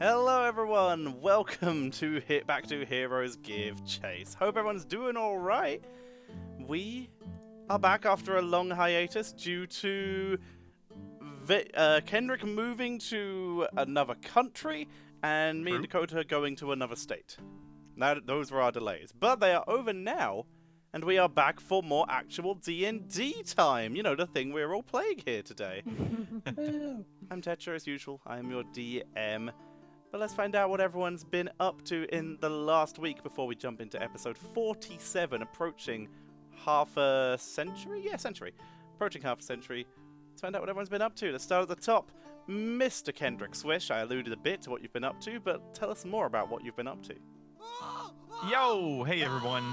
Hello everyone, welcome to back to Heroes Give Chase. Hope everyone's doing alright. We are back after a long hiatus due to Kendrick moving to another country and me and Dakota going to another state. Those were our delays, but they are over now and we are back for more actual D&D time. You know, the thing we're all playing here today. I'm Tetra as usual, I am your DM. But let's find out what everyone's been up to in the last week before we jump into episode 47, approaching half a century? Yeah, century. Approaching half a century. Let's find out what everyone's been up to. Let's start at the top. Mr. Kendrick Swish, I alluded a bit to what you've been up to, but tell us more about what you've been up to. Yo, hey everyone.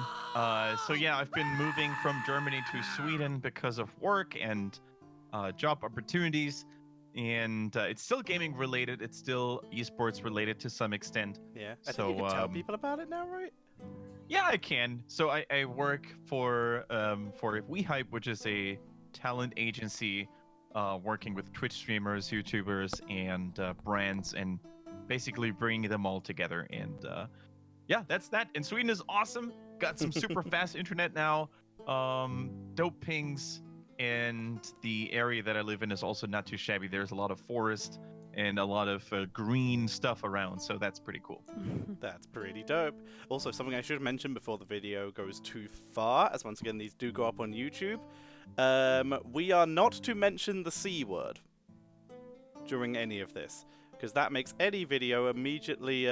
So yeah, I've been moving from Germany to Sweden because of work and job opportunities. And it's still gaming related. It's still esports related to some extent. Yeah, I think you can tell people about it now, right? Yeah, I can. So I work for WeHype, which is a talent agency working with Twitch streamers, YouTubers, and brands, and basically bringing them all together. And yeah, that's that. And Sweden is awesome. Got some super fast internet now. Dope pings. And the area that I live in is also not too shabby. There's a lot of forest and a lot of green stuff around, so that's pretty cool. That's pretty dope. Also, something I should mention before the video goes too far, as once again, these do go up on YouTube. We are not to mention the C word during any of this, because that makes any video immediately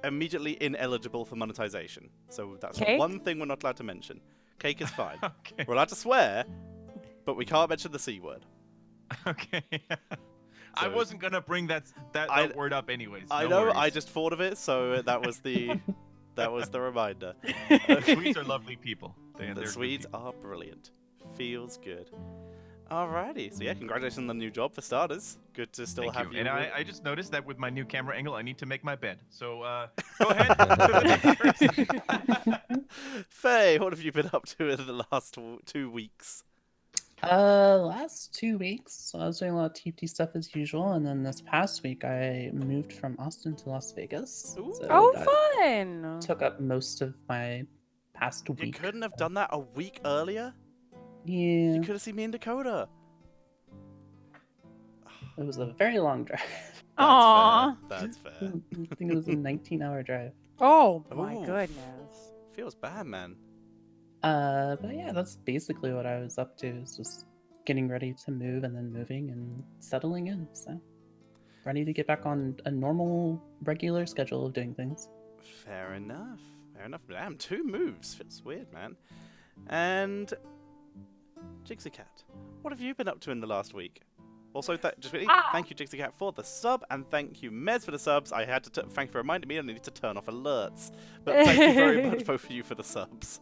ineligible for monetization. So that's one thing we're not allowed to mention. Cake is fine. Okay. We're allowed to swear, but we can't mention the C word. Okay. I wasn't gonna bring that word up anyways. I know. Worries. I just thought of it, so that was the reminder. Swedes are lovely people. The Swedes are brilliant. Feels good. Alrighty. So yeah, congratulations on the new job for starters. Good to still have you. And I just noticed that with my new camera angle, I need to make my bed. So go ahead. To the next person. Faye, what have you been up to in the last 2 weeks? Last 2 weeks, I was doing a lot of TFT stuff as usual, and then this past week I moved from Austin to Las Vegas. So fun! Took up most of my past week. You couldn't have done that a week earlier? Yeah. You could have seen me in Dakota. It was a very long drive. Aww. That's fair. I think it was a 19-hour drive. Oh my goodness. Feels bad, man. But yeah, that's basically what I was up to. Is just getting ready to move and then moving and settling in. So ready to get back on a normal, regular schedule of doing things. Fair enough. Fair enough. Damn, 2 moves. Feels weird, man. And Jixie Cat, what have you been up to in the last week? Also, thank you, Jixie Cat, for the sub, and thank you, Mez, for the subs. I had to thank you for reminding me I need to turn off alerts. But thank you very much, both of you, for the subs.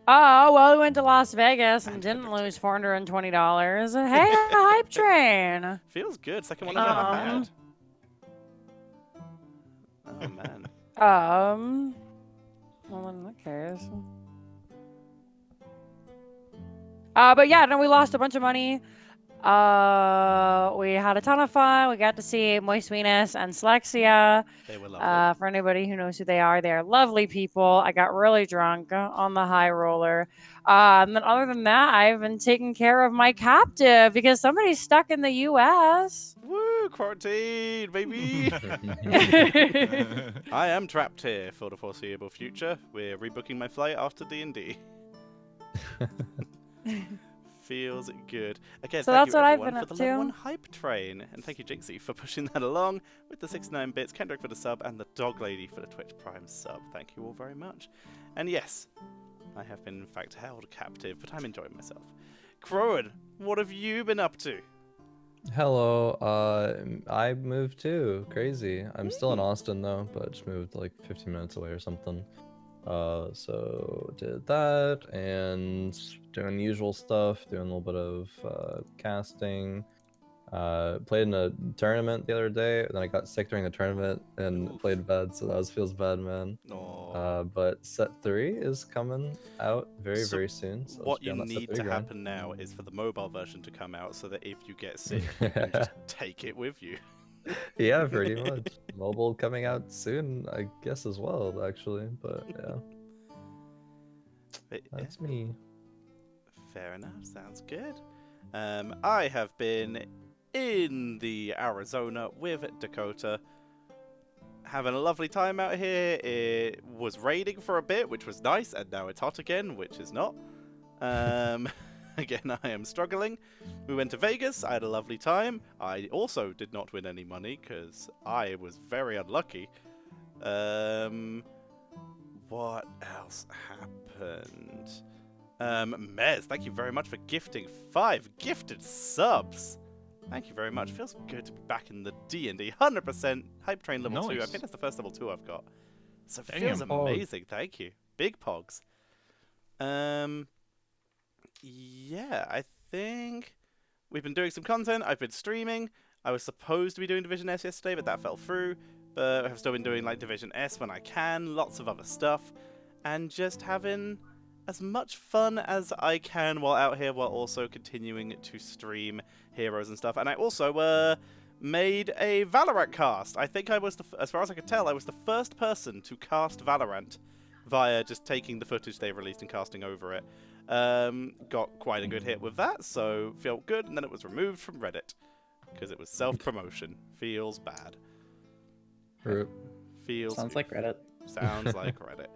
Oh, well, we went to Las Vegas and didn't lose $420. Hey, hype train! Feels good. Second one I've ever had. Oh, man. Well, in that case. But yeah, no, we lost a bunch of money. We had a ton of fun. We got to see Moist Venus and Slexia. They were lovely. For anybody who knows who they are lovely people. I got really drunk on the high roller. And then other than that, I've been taking care of my captive because somebody's stuck in the U.S. Woo, quarantine, baby! I am trapped here for the foreseeable future. We're rebooking my flight after D&D. Feels good. Again, so thank that's you what I've everyone been for up the to. level 1 hype train. And thank you, Jinxie, for pushing that along with the 69 bits, Kendrick for the sub, and the Dog Lady for the Twitch Prime sub. Thank you all very much. And yes, I have been, in fact, held captive, but I'm enjoying myself. Crowan, what have you been up to? Hello, I moved too. Crazy. I'm still in Austin though, but just moved like 15 minutes away or something. So did that and doing usual stuff, doing a little bit of casting. Played in a tournament the other day, and then I got sick during the tournament and played bad, so that feels bad, man. But set 3 is coming out very soon. So what you need to happen now is for the mobile version to come out, so that if you get sick, you can just take it with you. Yeah, pretty much. Mobile coming out soon, I guess, as well, actually. But yeah, But, yeah, that's me. fair enough. Sounds good. I have been in the Arizona with Dakota, having a lovely time out here. It was raining for a bit, which was nice, and now it's hot again, which is not. Again, I am struggling. We went to Vegas. I had a lovely time. I also did not win any money because I was very unlucky. What else happened? Mez, thank you very much for gifting 5 gifted subs. Thank you very much. Feels good to be back in the D&D. 100% Hype Train level 2. I Nice. think that's the first level 2 I've got. So it Damn. feels amazing. Thank you. Big pogs. Yeah, I think we've been doing some content. I've been streaming. I was supposed to be doing Division S yesterday, but that fell through. But I've still been doing like Division S when I can. Lots of other stuff. And just having as much fun as I can while out here, while also continuing to stream heroes and stuff. And I also made a Valorant cast. I think I was, as far as I could tell, I was the first person to cast Valorant via just taking the footage they released and casting over it. Got quite a good hit with that, so felt good. And then it was removed from Reddit because it was self-promotion. Feels bad. Feels Sounds like Reddit. Sounds like Reddit.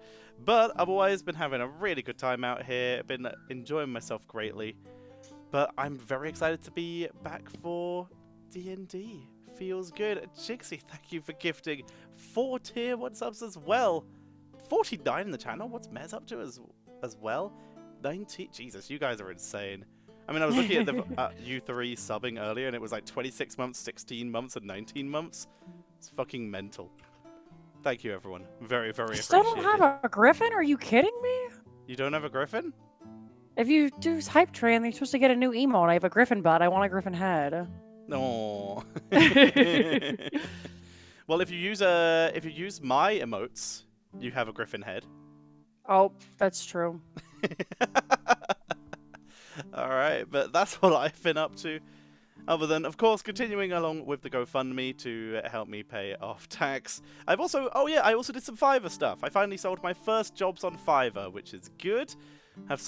But otherwise, been having a really good time out here. Been enjoying myself greatly. But I'm very excited to be back for D&D. Feels good. Jixie, thank you for gifting 4 tier 1 subs as well. 49 in the channel. What's Mez up to as well? 90. Jesus, you guys are insane. I mean, I was looking at the U3 subbing earlier, and it was like 26 months, 16 months, and 19 months. It's fucking mental. Thank you, everyone. Very, very Still appreciated. don't have a griffin? Are you kidding me? You don't have a griffin? If you do Hype Train, you're supposed to get a new emote. I have a griffin butt. I want a griffin head. No. Well, if you use my emotes, you have a griffin head. Oh, that's true. All right, but that's what I've been up to. Other than, of course, continuing along with the GoFundMe to help me pay off tax. I've also, I also did some Fiverr stuff. I finally sold my first jobs on Fiverr, which is good. I've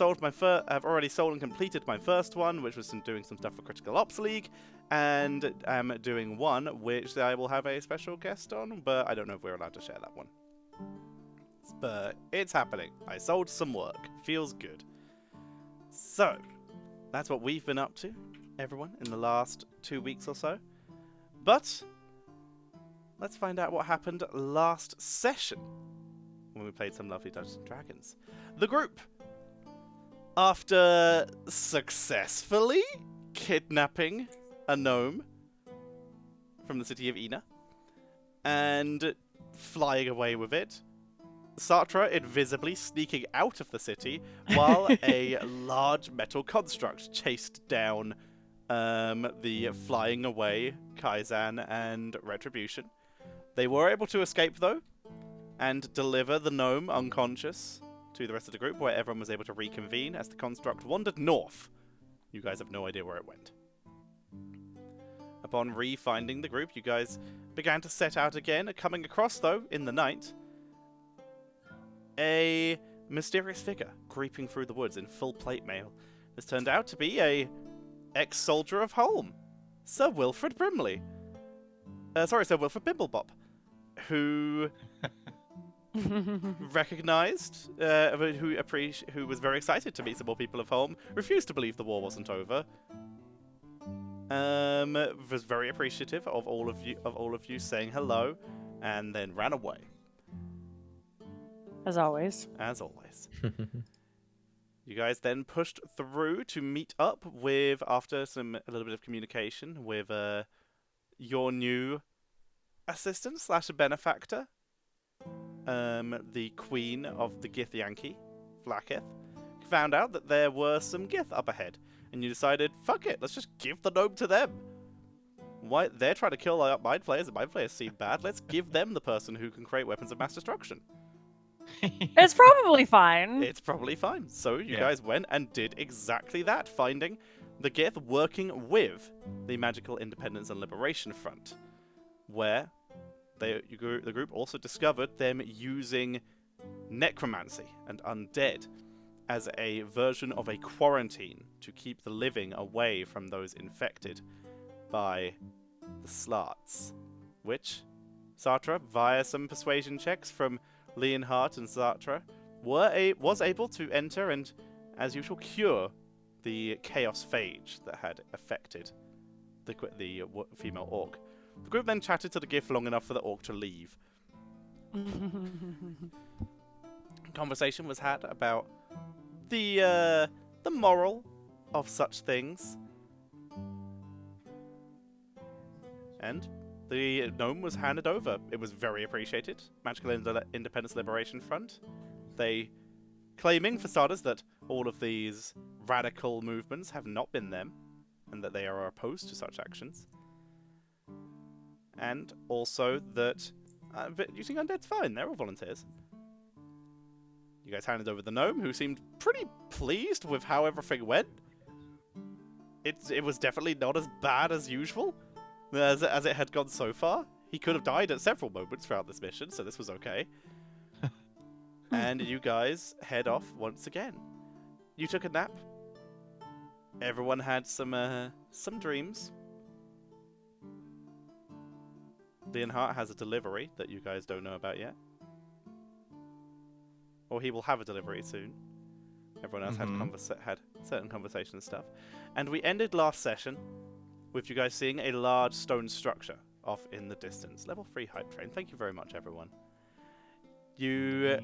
already sold and completed my first one, which was doing some stuff for Critical Ops League, and I'm doing one which I will have a special guest on, but I don't know if we're allowed to share that one. But it's happening. I sold some work. Feels good. So, that's what we've been up to, everyone, in the last 2 weeks or so. But let's find out what happened last session when we played some lovely Dungeons & Dragons. The group, after successfully kidnapping a gnome from the city of Ina and flying away with it, Sartre invisibly sneaking out of the city while a large metal construct chased down the flying away Kaizan and Retribution. They were able to escape, though, and deliver the gnome unconscious to the rest of the group, where everyone was able to reconvene as the construct wandered north. You guys have no idea where it went. Upon re-finding the group, you guys began to set out again, coming across, though, in the night, a mysterious figure creeping through the woods in full plate mail. This turned out to be a ex-soldier of Holm, Sir Wilfred Brimley. Sir Wilfred Bimblebop, who recognized, who was very excited to meet some more people of Holm, refused to believe the war wasn't over. Was very appreciative of all of you saying hello, and then ran away. As always. As always. You guys then pushed through to meet up with, after a little bit of communication, with your new assistant / benefactor, the Queen of the Githyanki, Vlaakith. Found out that there were some Gith up ahead, and you decided, fuck it, let's just give the gnome to them. Why? They're trying to kill our mind players, and mind players seem bad. Let's give them the person who can create weapons of mass destruction. It's probably fine. It's probably fine. So you guys went and did exactly that, finding the Gith working with the Magical Independence and Liberation Front. where the group also discovered them using necromancy and undead as a version of a quarantine to keep the living away from those infected by the Slats, which Sartre, via some persuasion checks from Leonhardt and Sartre, was able to enter and, as usual, cure the chaos phage that had affected the female orc. The group then chatted to the gift long enough for the orc to leave. Conversation was had about the moral of such things, and the gnome was handed over. It was very appreciated. Magical Independence Liberation Front. They claiming for starters that all of these radical movements have not been them, and that they are opposed to such actions. And also that using undead's fine, they're all volunteers. You guys handed over the gnome, who seemed pretty pleased with how everything went. It was definitely not as bad as usual, as it had gone so far. He could have died at several moments throughout this mission, so this was okay. And you guys head off once again. You took a nap. Everyone had some dreams. Leonhardt has a delivery that you guys don't know about yet. Or he will have a delivery soon. Everyone else had certain conversations and stuff. And we ended last session with you guys seeing a large stone structure off in the distance. Level 3 hype train. Thank you very much, everyone. You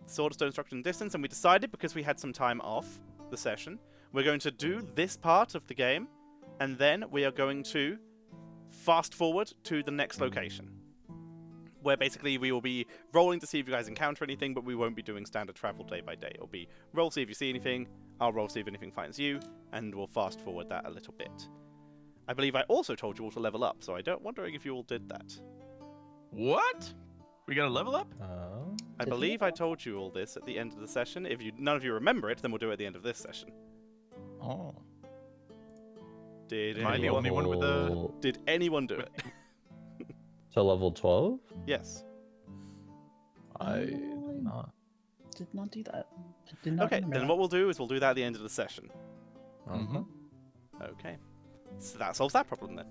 saw the stone structure in the distance, and we decided, because we had some time off the session, we're going to do this part of the game, and then we are going to fast forward to the next location, where basically we will be rolling to see if you guys encounter anything, but we won't be doing standard travel day by day. It'll be roll, see if you see anything, I'll roll, see if anything finds you, and we'll fast forward that a little bit. I believe I also told you all to level up, so I'm wondering if you all did that. What? We gotta level up? I believe I told you all this at the end of the session. If none of you remember it, then we'll do it at the end of this session. Oh. Did Am I the only one with the... Did anyone do it? To level 12? Yes. I did not. Did not do that. I did not Okay, remember then that. what we'll do is we'll do that at the end of the session. Okay. So that solves that problem then.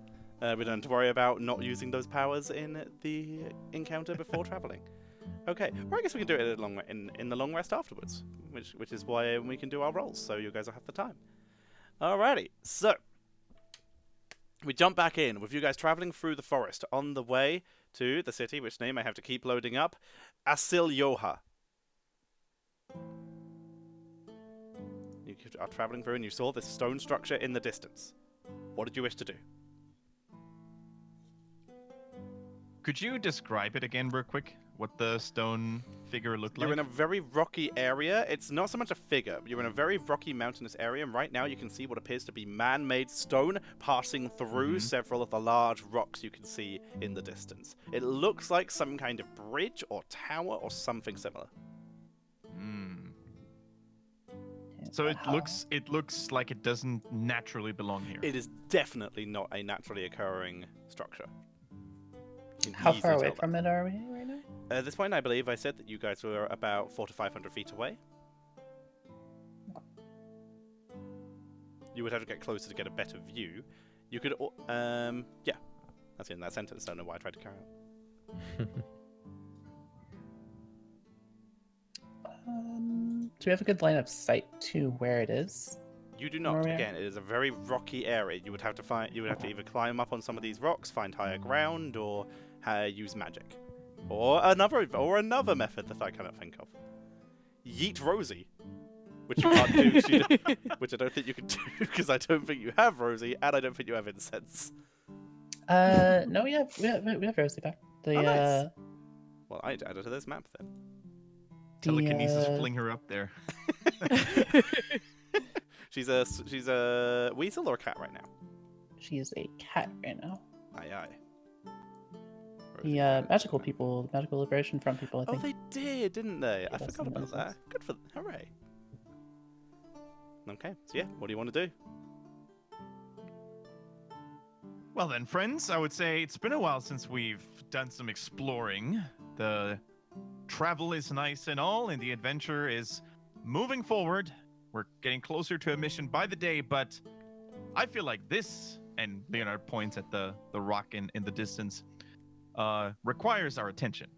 We don't have to worry about not using those powers in the encounter before traveling. Okay, or I guess we can do it in the long rest afterwards, which is why we can do our rolls, so you guys will have the time. Alrighty, so we jump back in with you guys traveling through the forest on the way to the city, which name I have to keep loading up, Asilyoha. You are traveling through and you saw this stone structure in the distance. What did you wish to do? Could you describe it again real quick? What the stone figure looked like? You're in a very rocky area. It's not so much a figure. You're in a very rocky mountainous area, and right now you can see what appears to be man-made stone passing through several of the large rocks you can see in the distance. It looks like some kind of bridge or tower or something similar. So it looks like it doesn't naturally belong here. It is definitely not a naturally occurring structure. You can How easily far away tell that. from it are we right now? At this point, I believe I said that you guys were about 400 to 500 feet away. You would have to get closer to get a better view. You could, yeah, that's in that sentence. Don't know why I tried to carry on. Do we have a good line of sight to where it is? You do not. Where we are? Again, it is a very rocky area. You would have to either climb up on some of these rocks, find higher ground, or use magic, or another method that I cannot think of. Yeet Rosie, which you can't do. Which I don't think you can do because I don't think you have Rosie, and I don't think you have incense. No, we have Rosie back. Nice. Well, I'd add it to this map then. Telekinesis fling her up there. She's a weasel or a cat right now? She's a cat right now. Aye aye. The magical liberation front people, I Oh, think. they did, didn't they? I Yes, forgot about yes, that. yes. Good for them. Hooray. Okay, so yeah, what do you want to do? Well then, friends, I would say it's been a while since we've done some exploring. The travel is nice and all, and the adventure is moving forward. We're getting closer to a mission by the day, but I feel like this, and Leonard points at the rock in the distance, requires our attention.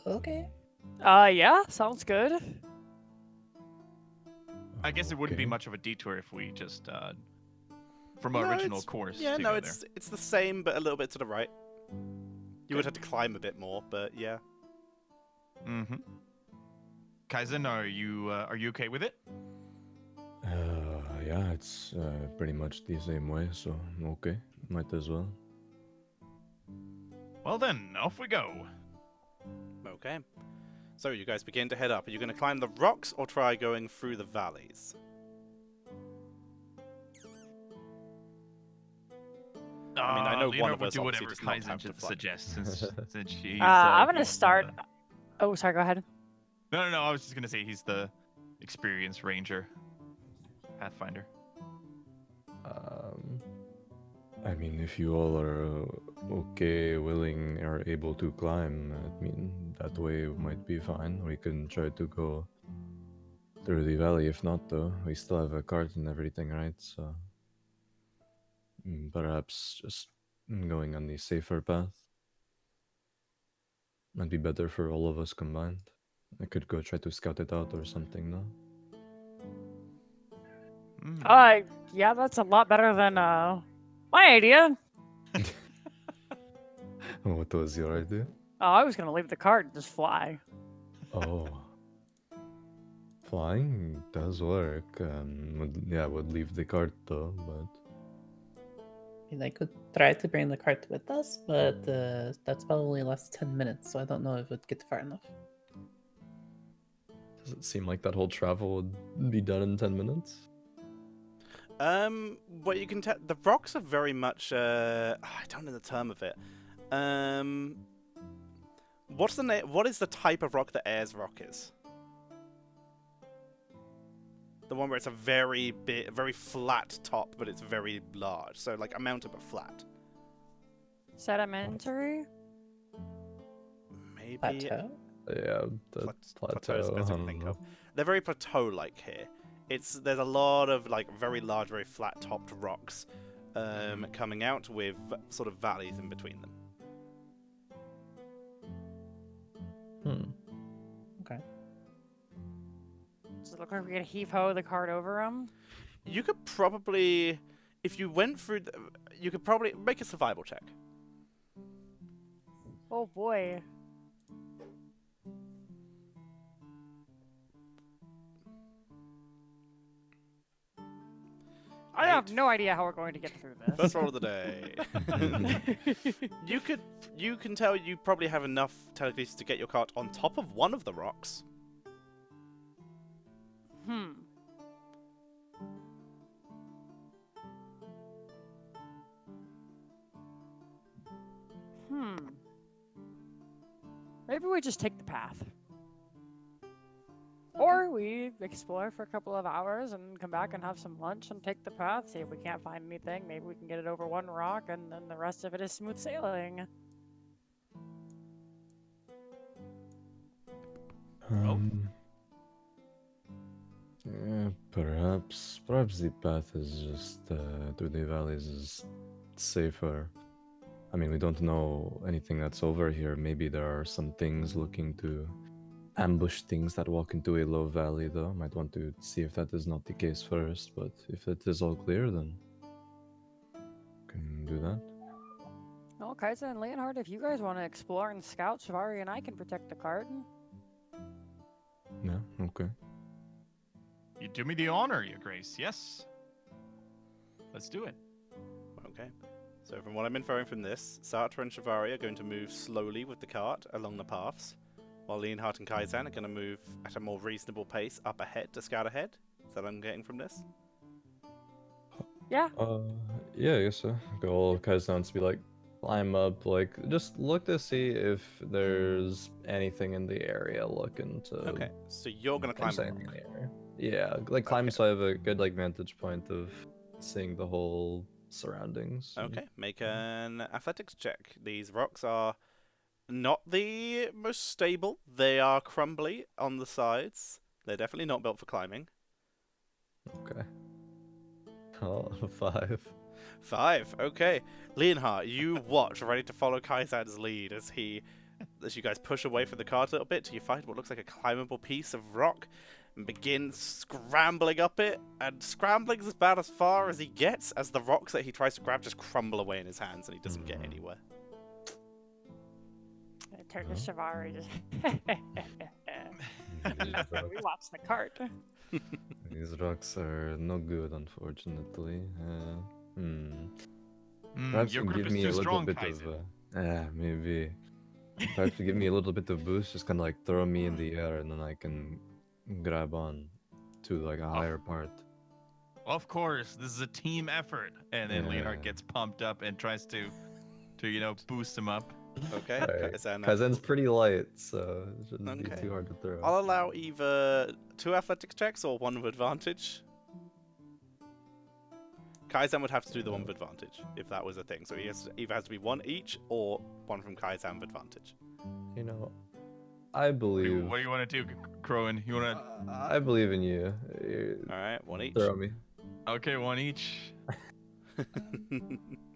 Okay. Yeah, sounds good. I guess it wouldn't be Okay. much of a detour if we just from our No, original it's- course. Yeah, to no, go there. it's the same, but a little bit to the right. You would have to climb a bit more, but yeah. Mm-hmm. Kaizen, are you okay with it? Yeah, it's pretty much the same way, so okay, might as well. Well then, off we go. Okay. So you guys begin to head up. Are you going to climb the rocks or try going through the valleys? I mean, I know one Leonard of would us do obviously whatever does not Kaizen have to fly. suggests since she's. I'm gonna he's start. the- Oh, sorry. Go ahead. No. I was just gonna say he's the experienced ranger, pathfinder. I mean, if you all are okay, willing, or able to climb, I mean, that way might be fine. We can try to go through the valley. If not, though, we still have a cart and everything, right? So perhaps just going on the safer path might be better for all of us combined. I could go try to scout it out or something, no? Mm. Yeah, that's a lot better than my idea. What was your idea? Oh, I was gonna leave the cart and just fly. Oh. Flying does work. Would leave the cart though, but I mean, I could try to bring the cart with us, but that's probably last 10 minutes, so I don't know if it would get far enough. does it seem like that whole travel would be done in 10 minutes? Well, you can tell the rocks are very much. I don't know the term of it. What's the name? What is the type of rock that Ayers rock is? The one where it's a very big, very flat top, but it's very large. So like a mountain but flat. Sedimentary. Maybe Plateau? Yeah, the plateau is the plateau. best I I can don't think know. of. They're very plateau-like here. There's a lot of like very large, very flat-topped rocks coming out with sort of valleys in between them. Okay. Does it look like we could heave-ho the cart over them? You could probably, if you went through, you could probably make a survival check. Oh boy. I have no idea how we're going to get through this. First roll of the day. You can tell you probably have enough telekinesis to get your cart on top of one of the rocks. Hmm. Maybe we just take the path. Or we explore for a couple of hours and come back and have some lunch and take the path, see if we can't find anything. Maybe we can get it over one rock and then the rest of it is smooth sailing. Yeah, perhaps the path is just through the valleys is safer. I mean, we don't know anything that's over here. Maybe there are some things looking to ambush things that walk into a low valley, though. Might want to see if that is not the case first, but if it is all clear, then can do that. Well, Kaiser and Leonhard, if you guys want to explore and scout, Shivari and I can protect the cart. Yeah, okay. You do me the honor, Your Grace. Yes. Let's do it. Okay. So from what I'm inferring from this, Sartre and Shivari are going to move slowly with the cart along the paths, while Leonhardt and Kaizan are going to move at a more reasonable pace up ahead to scout ahead. Is that what I'm getting from this? Yeah. Yeah, I guess so. Go all Kaizen to be like, climb up, like, just look to see if there's anything in the area looking to. Okay, so you're going to climb There's a anything rock. in the area. Yeah, like climb Okay. so I have a good like vantage point of seeing the whole surroundings. Okay, make an athletics check. These rocks are not the most stable. They are crumbly on the sides. They're definitely not built for climbing. Okay. Oh, 5. 5. Okay. Leonhardt, you watch, ready to follow Kaizan's lead as you guys push away from the cart a little bit till you find what looks like a climbable piece of rock and begin scrambling up it. And scrambling's about as far as he gets as the rocks that he tries to grab just crumble away in his hands and he doesn't get anywhere. I turn to Shivari. Just we watch the cart. These rocks are no good, unfortunately. Perhaps your you grip give is me too a little strong, bit Kaizen. of maybe. Perhaps you give me a little bit of boost, just kind of like throw me in the air, and then I can grab on to like a higher part. Of course, this is a team effort. And then Yeah. Leonhard gets pumped up and tries to boost him up. Okay, Alright. Kaizan. Kaizen's pretty light, so it shouldn't be Okay. too hard to throw. I'll allow either 2 athletics checks or 1 with advantage. Kaizan would have to do the 1 with advantage if that was a thing. So he either has to be 1 each or 1 from Kaizan with advantage. You know, I believe. What do you want to do, Crowan? You want I believe in you. Alright, 1 each. Throw me. to? Okay, 1 each.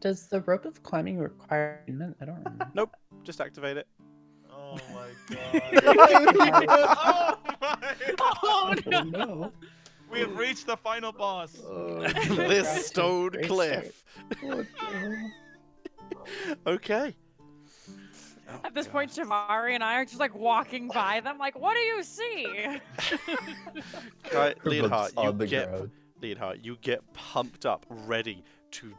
Does the rope of climbing require attunement? I don't remember. Nope, just activate it. Oh my god. Oh no! No. We have reached the final boss. This Gotcha. stone Great cliff. Okay. Oh, At this gosh. point, Shivari and I are just like walking by them, like, what do you see? Leonhardt, on the ground. Leonhardt, you get pumped up, ready to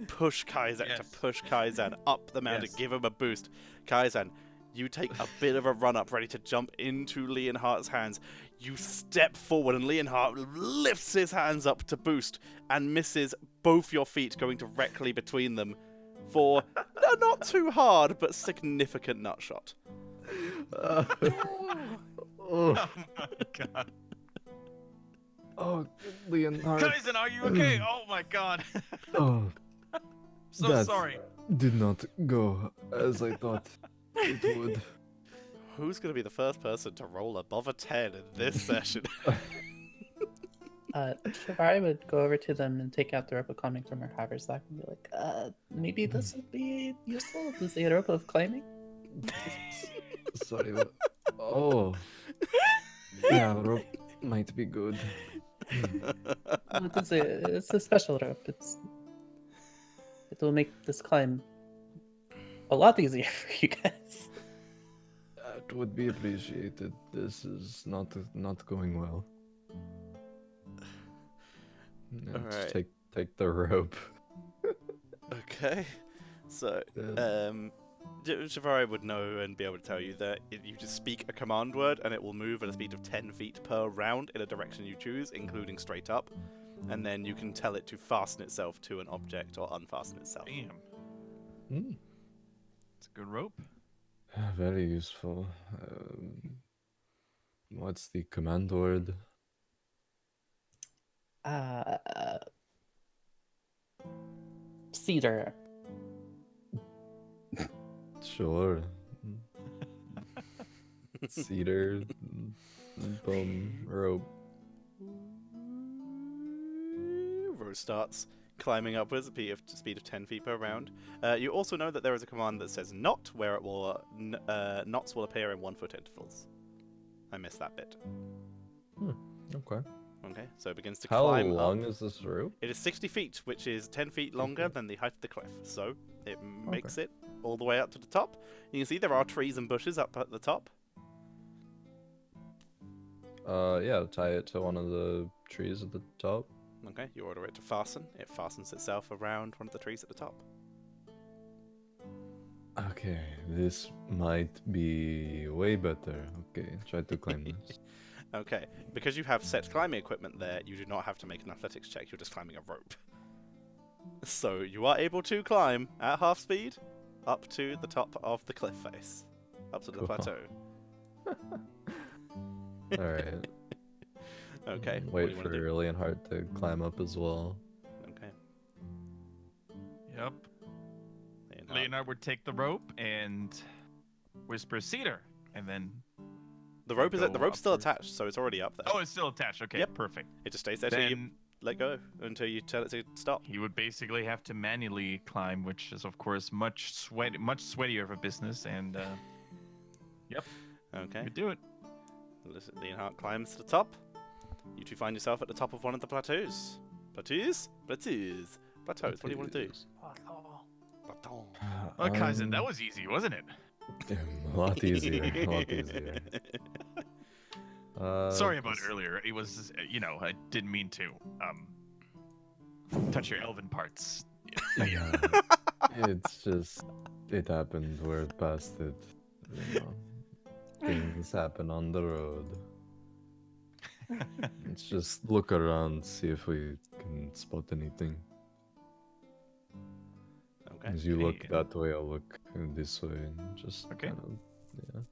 push Kaizan, Yes. to push Kaizan up the mountain, Yes. give him a boost. Kaizan, you take a bit of a run up, ready to jump into Leonhardt's hands. You step forward, and Leonhardt lifts his hands up to boost and misses both your feet, going directly between them for not too hard, but significant nut shot. Oh, Oh my god. oh, Leonhard. Kaizen, are you okay? Oh my god. Oh, So That- sorry. did not go as I thought it would. Who's going to be the first person to roll above a 10 in this session? Shivari would go over to them and take out the rope of climbing from her haversack and be like, maybe this would be useful. Is a rope of climbing? Sorry. Oh. Yeah, rope might be good. Well, it's a special rope. It will make this climb a lot easier for you guys. That would be appreciated. This is not going well. Yeah, just Alright. take the rope. Okay. So, Shivari would know and be able to tell you that you just speak a command word and it will move at a speed of 10 feet per round in a direction you choose, including straight up. And then you can tell it to fasten itself to an object or unfasten itself. Damn. Hmm. It's a good rope. Very useful. What's the command word? Cedar. Sure. Cedar. Boom. Rope. Rose starts climbing upwards at a speed of 10 feet per round. You also know that there is a command that says not, where it will knots will appear in 1 foot intervals. I missed that bit. Okay. Okay, so it begins to How climb long up. is this rope? It is 60 feet, which is 10 feet longer Okay. than the height of the cliff. So it makes it all the way up to the top. You can see there are trees and bushes up at the top. Yeah, tie it to one of the trees at the top. Okay, you order it to fasten. It fastens itself around one of the trees at the top. Okay, this might be way better. Okay, try to climb this. Okay, because you have set climbing equipment there, you do not have to make an athletics check, you're just climbing a rope. So you are able to climb at half speed up to the top of the cliff face, up to the Cool. plateau. Alright. Okay, what do Wait you for want to do? Leonhard to climb up as well. Okay, Leonard would take the rope and whisper cedar, and then The rope's go still upwards. attached, so it's already up there. Oh, it's still attached. Okay, Yep. perfect. It just stays there till you Then let go, until you tell it to stop. he would basically have to manually climb, which is of course much sweatier of a business, and Okay. we do it. Leonhardt climbs to the top. You two find yourself at the top of one of the plateaus. Plateaus? Plateaus. Plateaus. What do you want to do? Plateau. Well, Kaizen, that was easy, wasn't it? A lot easier. A lot easier. Sorry about earlier. It was, I didn't mean to touch your elven parts. Yeah, it's just it happened. We're past it. You know, things happen on the road. Let's just look around, see if we can spot anything. Okay. As you look Okay. that way, I'll look this way, and just Okay. kind of,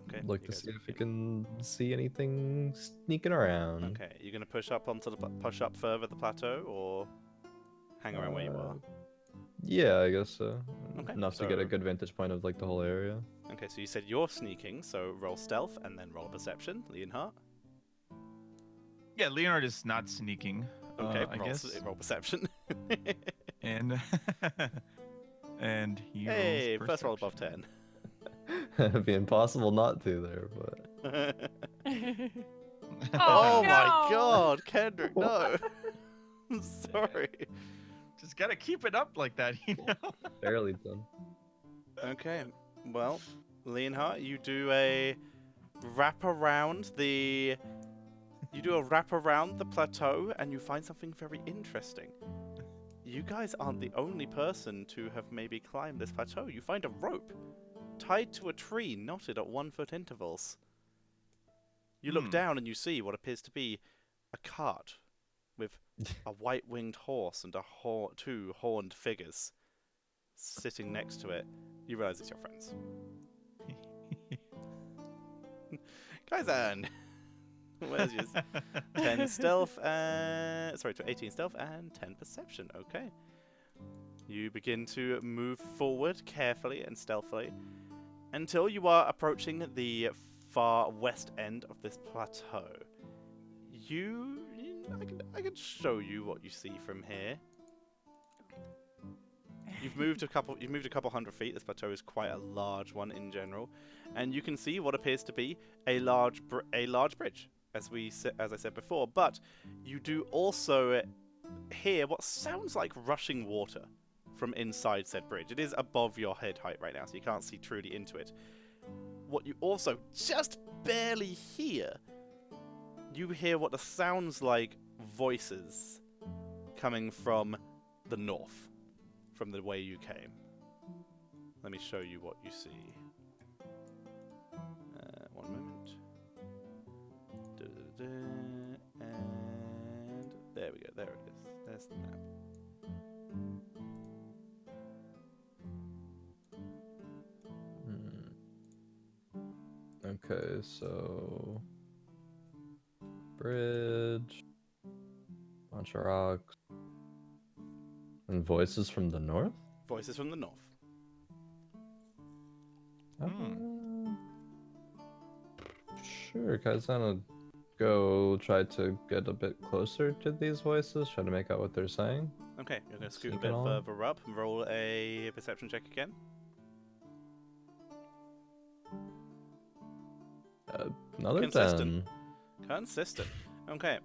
Okay. look you to guys see are- if we can see anything sneaking around. Okay. You're gonna push up onto the push up further the plateau, or hang around where you are. Yeah, I guess so. Okay, Enough to get a so- good vantage point of like the whole area. Okay. So you said you're sneaking, so roll stealth and then roll perception, Leonhardt. Yeah, Leonard is not sneaking. Okay. I roll, guess. roll perception. And and he Hey, rolls first roll perception. above 10. It'd be impossible not to there, but Oh no. my God, Kendrick, no. I'm sorry. Just gotta keep it up like that, barely done. Okay, well, Leonhardt, you do a wrap around the plateau, and you find something very interesting. You guys aren't the only person to have maybe climbed this plateau. You find a rope tied to a tree, knotted at 1 foot intervals. You look down and you see what appears to be a cart with a white-winged horse and two horned figures sitting next to it. You realize it's your friends. Kaizen! Where's yours? 10 stealth and... Sorry, 18 stealth and 10 perception. Okay. You begin to move forward carefully and stealthily until you are approaching the far west end of this plateau. I can show you what you see from here. You've moved a couple hundred feet. This plateau is quite a large one in general, and you can see what appears to be a large bridge, as I said before. But you do also hear what sounds like rushing water from inside said bridge. It is above your head height right now, so you can't see truly into it. What you also just barely hear, you hear what sounds like voices coming from the north, from the way you came. Let me show you what you see. One moment. And there we go. There it is. There's the map. Okay, so bridge, bunch of rocks, and voices from the north. Voices from the north. Sure, guys. I'm gonna go try to get a bit closer to these voices, try to make out what they're saying. Okay, you're going to scoot a Sneak bit it on. further up and roll a perception check again. Another Consistent. 10. Consistent. Okay.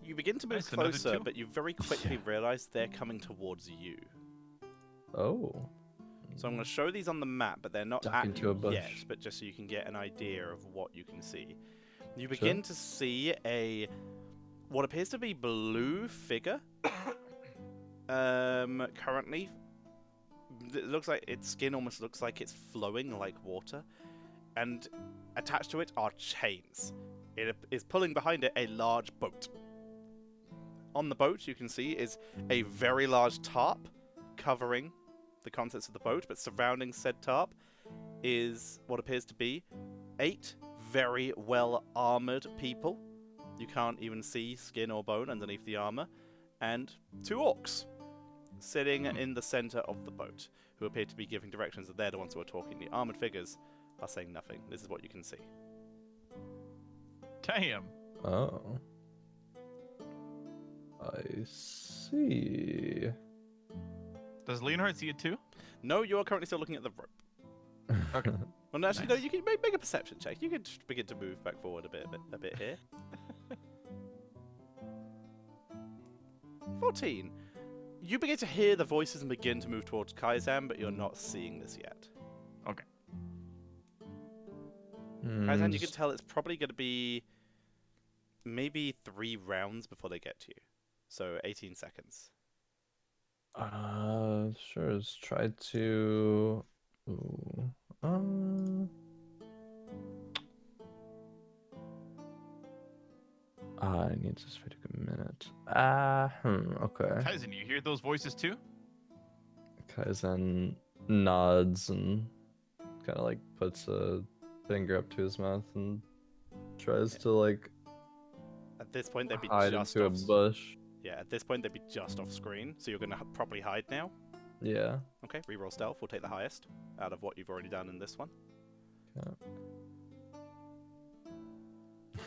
You begin to move Nice, another closer, two. but you very quickly realize they're coming towards you. Oh. So I'm going to show these on the map, but they're not Duck at into you a bush. yet, but just so you can get an idea of what you can see. You begin to see what appears to be blue figure. Currently, it looks like its skin almost looks like it's flowing like water, and attached to it are chains. It is pulling behind it a large boat. On the boat, you can see, is a very large tarp covering the contents of the boat, but surrounding said tarp is what appears to be 8 very well armored people. You can't even see skin or bone underneath the armor, and 2 orcs. sitting in the center of the boat, who appear to be giving directions, that they're the ones who are talking. The armored figures are saying nothing. This is what you can see. Damn. Oh. I see. Does Leonhard see it too? No, you are currently still looking at the rope. Okay. Well, no, actually, Nice. no, you can make a perception check. You could begin to move back forward a bit here. 14. You begin to hear the voices and begin to move towards Kaizan, but you're not seeing this yet. Okay. Kaizan, you can tell it's probably going to be maybe 3 rounds before they get to you. So 18 seconds. Sure. Let's try to. Ooh. I need to just wait a minute. Okay. Kaizen, you hear those voices too? Kaizen nods and kind of like puts a finger up to his mouth and tries to like At this point, they'd be hide just into a off. bush. Yeah, at this point, they'd be just off screen. So you're going to properly hide now. Yeah. Okay, reroll stealth. We'll take the highest out of what you've already done in this one. Okay.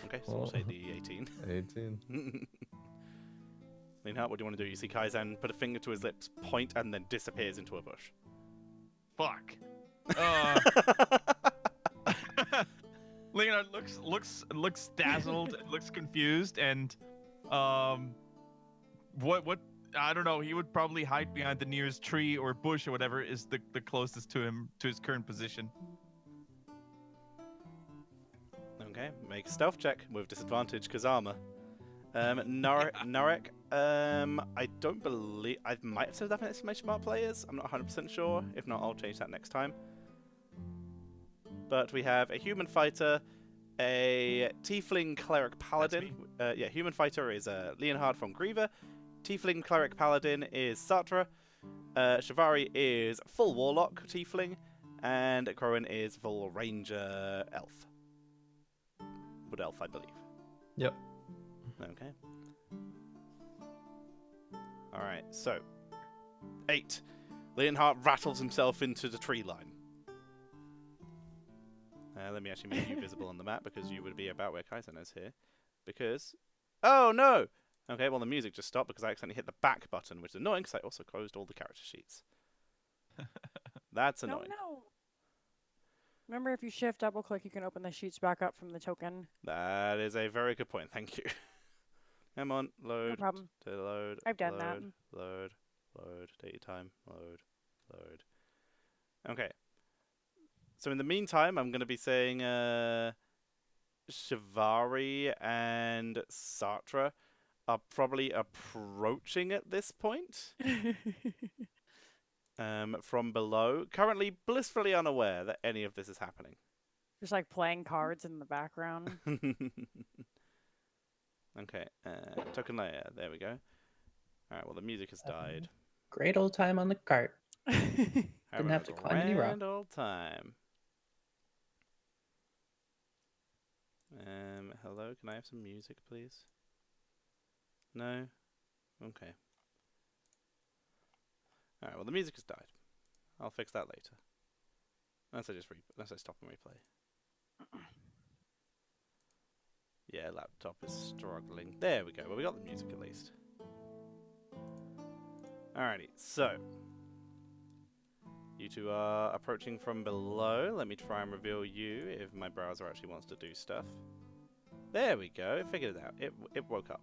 Okay, so we'll take the 18. 18. Leonhard, what do you want to do? You see Kaizan put a finger to his lips, point, and then disappears into a bush. Fuck. Leonard looks dazzled, looks confused, and what I don't know. He would probably hide behind the nearest tree or bush or whatever is the closest to him to his current position. Okay, make a stealth check with disadvantage, Kazama. Narek, I don't believe... I might have said that in exclamation mark players. I'm not 100% sure. If not, I'll change that next time. But we have a human fighter, a tiefling cleric paladin. Yeah, human fighter is Leonhard from Griever. Tiefling cleric paladin is Satra. Shivari is full warlock tiefling. And Crowan is full ranger elf. Wood elf, I believe. Yep. Okay. Alright, so 8. Leonhard rattles himself into the tree line. Let me actually make you visible on the map because you would be about where Kaizen is here. Because... Oh, no! Okay, well, the music just stopped because I accidentally hit the back button, which is annoying because I also closed all the character sheets. That's annoying. No. Remember, if you shift double click, you can open the sheets back up from the token. That is a very good point. Thank you. Come on, load. No problem. Load. I've done that. Load. Take your time. Load. Okay. So in the meantime, I'm going to be saying Shivari and Satra are probably approaching at this point. From below, currently blissfully unaware that any of this is happening. Just like playing cards in the background. Okay, token layer, there we go. Alright, well the music has died. Great old time on the cart. Having have to climb any rock. grand old time. Hello, can I have some music, please? No? Okay. Alright, well the music has died. I'll fix that later. Unless I stop and replay. Yeah, laptop is struggling. There we go. Well, we got the music at least. Alrighty, so you two are approaching from below. Let me try and reveal you if my browser actually wants to do stuff. There we go. It figured it out. It woke up.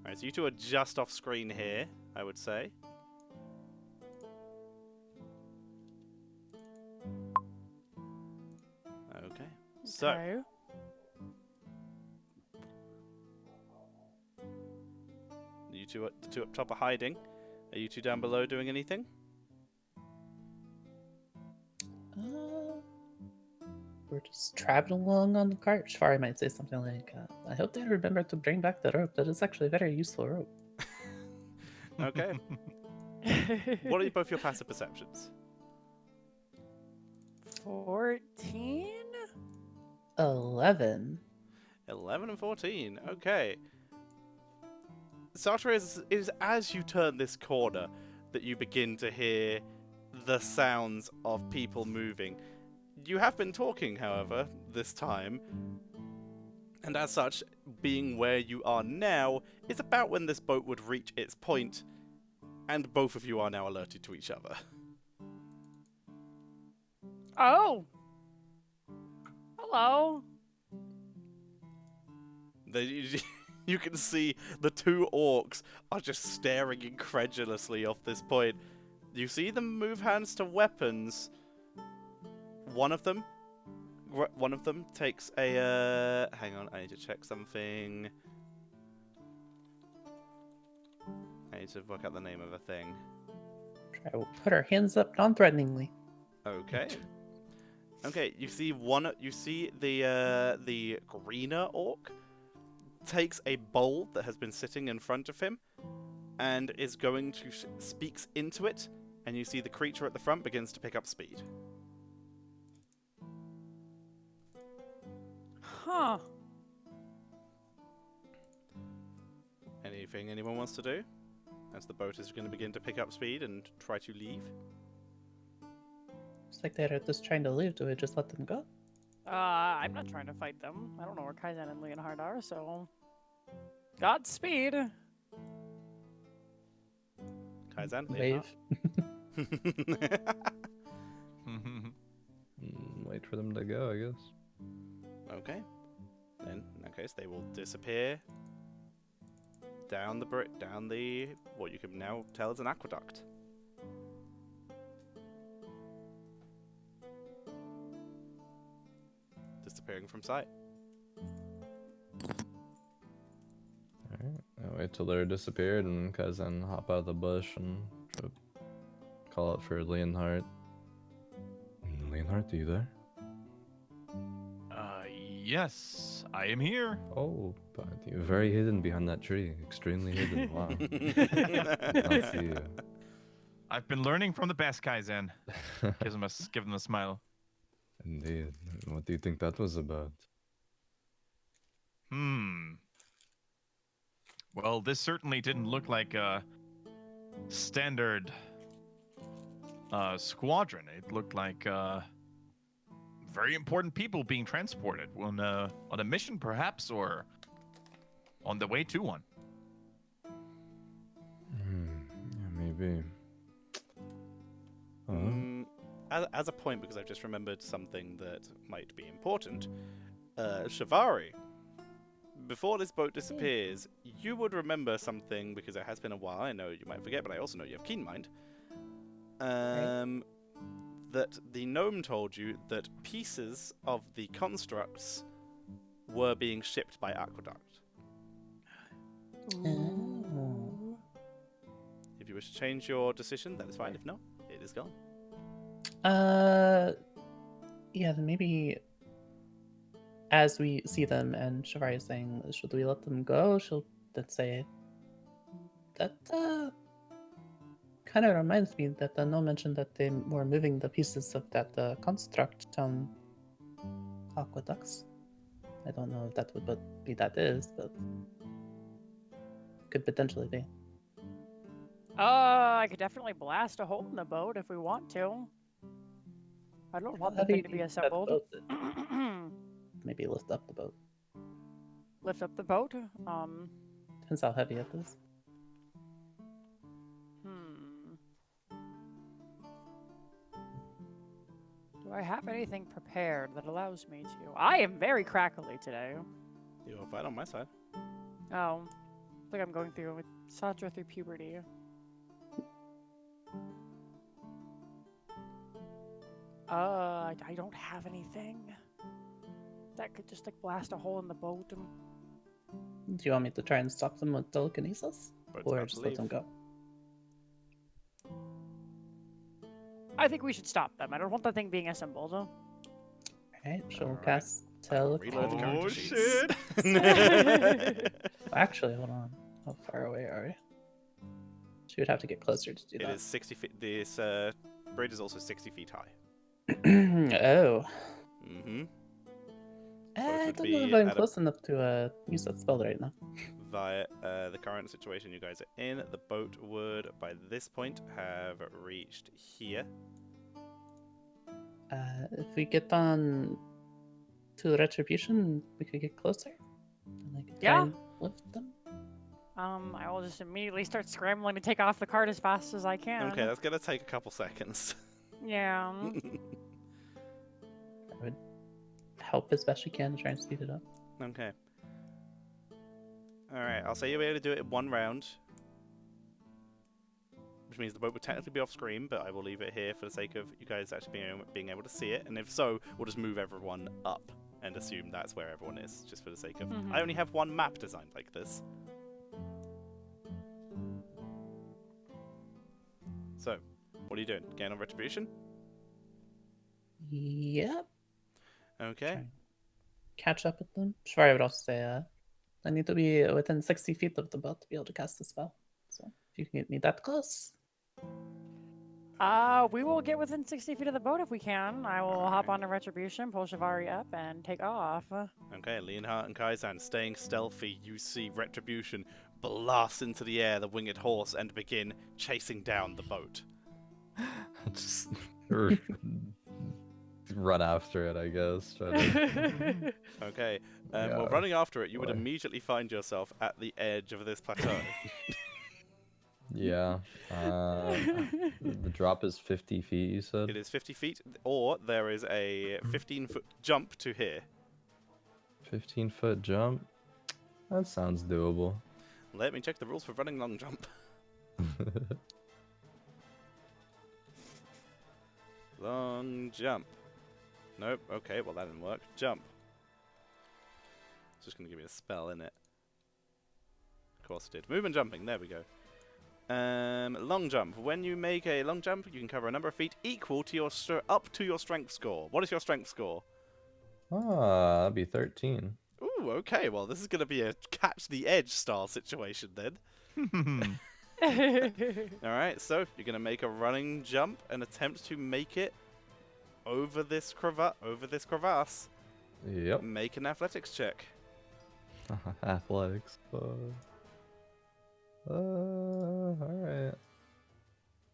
Alright, so you two are just off screen here, I would say. Okay. So Okay. you two, the two up top are hiding. Are you two down below doing anything? We're just traveling along on the cart. Shvari might say something like, I hope they remember to bring back the rope. That is actually a very useful rope. Okay. What are both your passive perceptions? 14? 11. 11 and 14. Okay. Sartre is as you turn this corner, that you begin to hear the sounds of people moving. You have been talking, however, this time, and as such, being where you are now is about when this boat would reach its point, and both of you are now alerted to each other. Oh. Hello. You can see the two orcs are just staring incredulously off this point. You see them move hands to weapons. One of them takes a. Hang on, I need to check something. I need to work out the name of a thing. Try to put our hands up non-threateningly. Okay. Okay, you see the greener orc takes a bowl that has been sitting in front of him and is going to speaks into it, and you see the creature at the front begins to pick up speed. Huh. Anything anyone wants to do as the boat is going to begin to pick up speed and try to leave? It's like they're just trying to leave. Do we just let them go? I'm not trying to fight them. I don't know where Kaizen and Leonhard are, so Godspeed. Kaizen, Wave. Wait for them to go, I guess. Okay. Then, in that case, they will disappear down the what you can now tell is an aqueduct. Disappearing from sight. Alright, I'll wait till they're disappeared and Kaizen hop out of the bush and try to call out for Leonhardt. Leonhardt, are you there? Yes, I am here. Oh, but you're very hidden behind that tree. Extremely hidden. Wow. Not see you. I've been learning from the best, Kaizen. Give them a smile. Indeed. What do you think that was about? Well, this certainly didn't look like a standard squadron. It looked like very important people being transported on a mission, perhaps, or on the way to one. Yeah, maybe. As a point, because I've just remembered something that might be important, Shivari, before this boat disappears, you would remember something, because it has been a while. I know you might forget, but I also know you have keen mind. That the gnome told you that pieces of the constructs were being shipped by Aquaduct. Oh. If you wish to change your decision, that is fine. If not, it is gone. Yeah, then maybe as we see them and Shivari is saying, should we let them go? She'll then say, that kind of reminds me that the gnome mentioned that they were moving the pieces of that construct down aqueducts. I don't know if that would be that is, but could potentially be. I could definitely blast a hole in the boat if we want to. I don't want the thing to be assembled. Maybe lift up the boat. Lift up the boat? Depends how heavy it is. Do I have anything prepared that allows me to? I am very crackly today. You're fine on my side. Oh. It's like I'm going through Satra through puberty. I don't have anything that could just like blast a hole in the boat. Do you want me to try and stop them with telekinesis? But Or just let them go? I think we should stop them. I don't want the thing being assembled. Alright, she'll Alright. cast Reload the character Oh, sheets. shit. Actually, hold on. How far away are we? She would have to get closer to do It is 60 feet. This bridge is also 60 feet high. that. Oh. Mm-hmm. I would don't know be if I'm at a- close enough to use that spell right now. via the current situation you guys are in. The boat would, by this point, have reached here. If we get on to the retribution, we could get closer. And I could try Yeah. and lift them. I will just immediately start scrambling to take off the cart as fast as I can. Okay, that's gonna take a couple seconds. Yeah. I would help as best you can to try and speed it up. Okay. Alright, I'll say you'll be able to do it in one round. Which means the boat would technically be off screen, but I will leave it here for the sake of you guys actually being able to see it. And if so, we'll just move everyone up and assume that's where everyone is, just for the sake of... I only have one map designed like this. So, what are you doing? Getting on retribution? Yep. Okay. Try and catch up with them. Shvari would also say, I need to be within 60 feet of the boat to be able to cast the spell. So if you can get me that close. We will get within 60 feet of the boat if we can. I will hop onto Retribution, pull Shivari up, and take off. Okay, Leonhardt and Kaizan staying stealthy. You see Retribution blast into the air the winged horse and begin chasing down the boat. Just run after it, I guess. Try to... Okay, Yeah. well, running after it, you would Boy. immediately find yourself at the edge of this plateau. Yeah. The drop is 50 feet, you said? It is 50 feet, or there is a 15-foot jump to here. 15-foot jump? That sounds doable. Let me check the rules for running long jump. Long jump. Nope, okay, well that didn't work. Jump. It's just going to give me a spell, innit? Of course it did. Movement jumping, there we go. Long jump. When you make a long jump, you can cover a number of feet equal to your up to your strength score. What is your strength score? Ah, that'd be 13. Ooh, okay, well this is going to be a catch the edge style situation then. Alright, so you're going to make a running jump and attempt to make it over this crevasse. Yep. Make an athletics check. Athletics. Alright.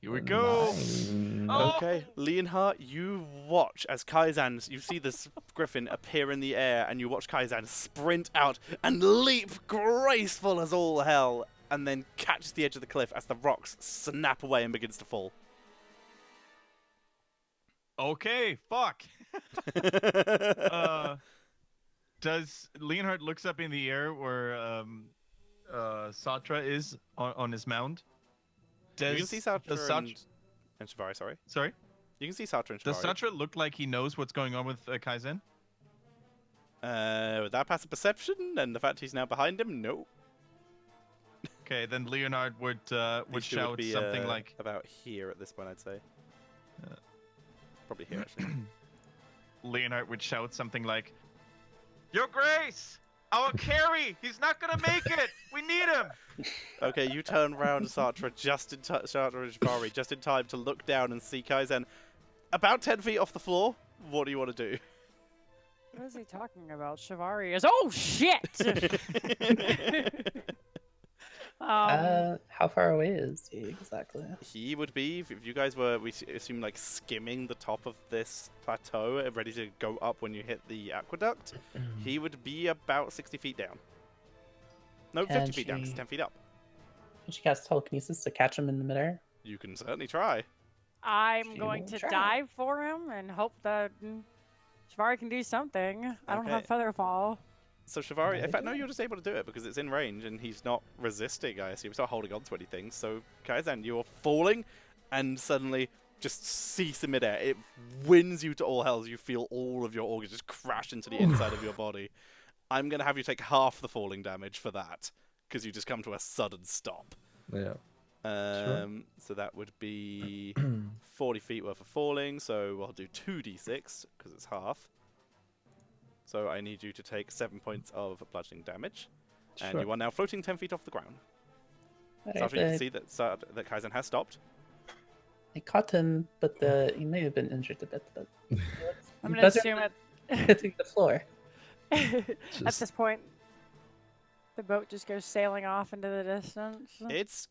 Here we go. 9. Oh! Okay, Leonhardt, you watch as Kaizan, you see this griffin appear in the air, and you watch Kaizan sprint out and leap graceful as all hell, and then catches the edge of the cliff as the rocks snap away and begins to fall. Okay, fuck. Does Leonhardt looks up in the air where Satra is on his mound? You can see Satra and Shivari, sorry. Sorry? You can see Satra and Shivari. Does Satra look like he knows what's going on with Kaizen? Would that pass a perception? And the fact he's now behind him? No. Okay, then Leonard would These two shout be, something like... about here at this point, I'd say. Probably here, actually. Leonard would shout something like, Your Grace! Our carry! He's not gonna make it! We need him! Okay, you turn around, Satra, just in time to look down and see Kaizen about 10 feet off the floor. What do you want to do? What is he talking about? Shivari is... Oh, shit! How far away is he exactly? He would be, if you guys were, we assume, like skimming the top of this plateau, ready to go up when you hit the aqueduct, he would be about 60 feet down. No, 50 feet down, 'cause it's 10 feet up. Can she cast telekinesis to catch him in the midair? You can certainly try. I'm She going will to try. dive for him and hope that Shivari can do something. I don't have Okay. feather fall. So Shivari, in Maybe. fact, no, you're just able to do it because it's in range and he's not resisting, I assume. He's not holding on to anything. So, Kaizen, you're falling and suddenly just cease in midair. It wins you to all hells. You feel all of your organs just crash into the inside of your body. I'm going to have you take half the falling damage for that because you just come to a sudden stop. Yeah. So that would be 40 feet worth of falling. So we'll do 2d6 because it's half. So I need you to take 7 points of bludgeoning damage. And Sure. you are now floating 10 feet off the ground. Alright, So after you can see that Kaizen has stopped. I caught him, but he may have been injured a bit. But I'm going to Better assume hitting the floor. at Just this point. The boat just goes sailing off into the distance. It's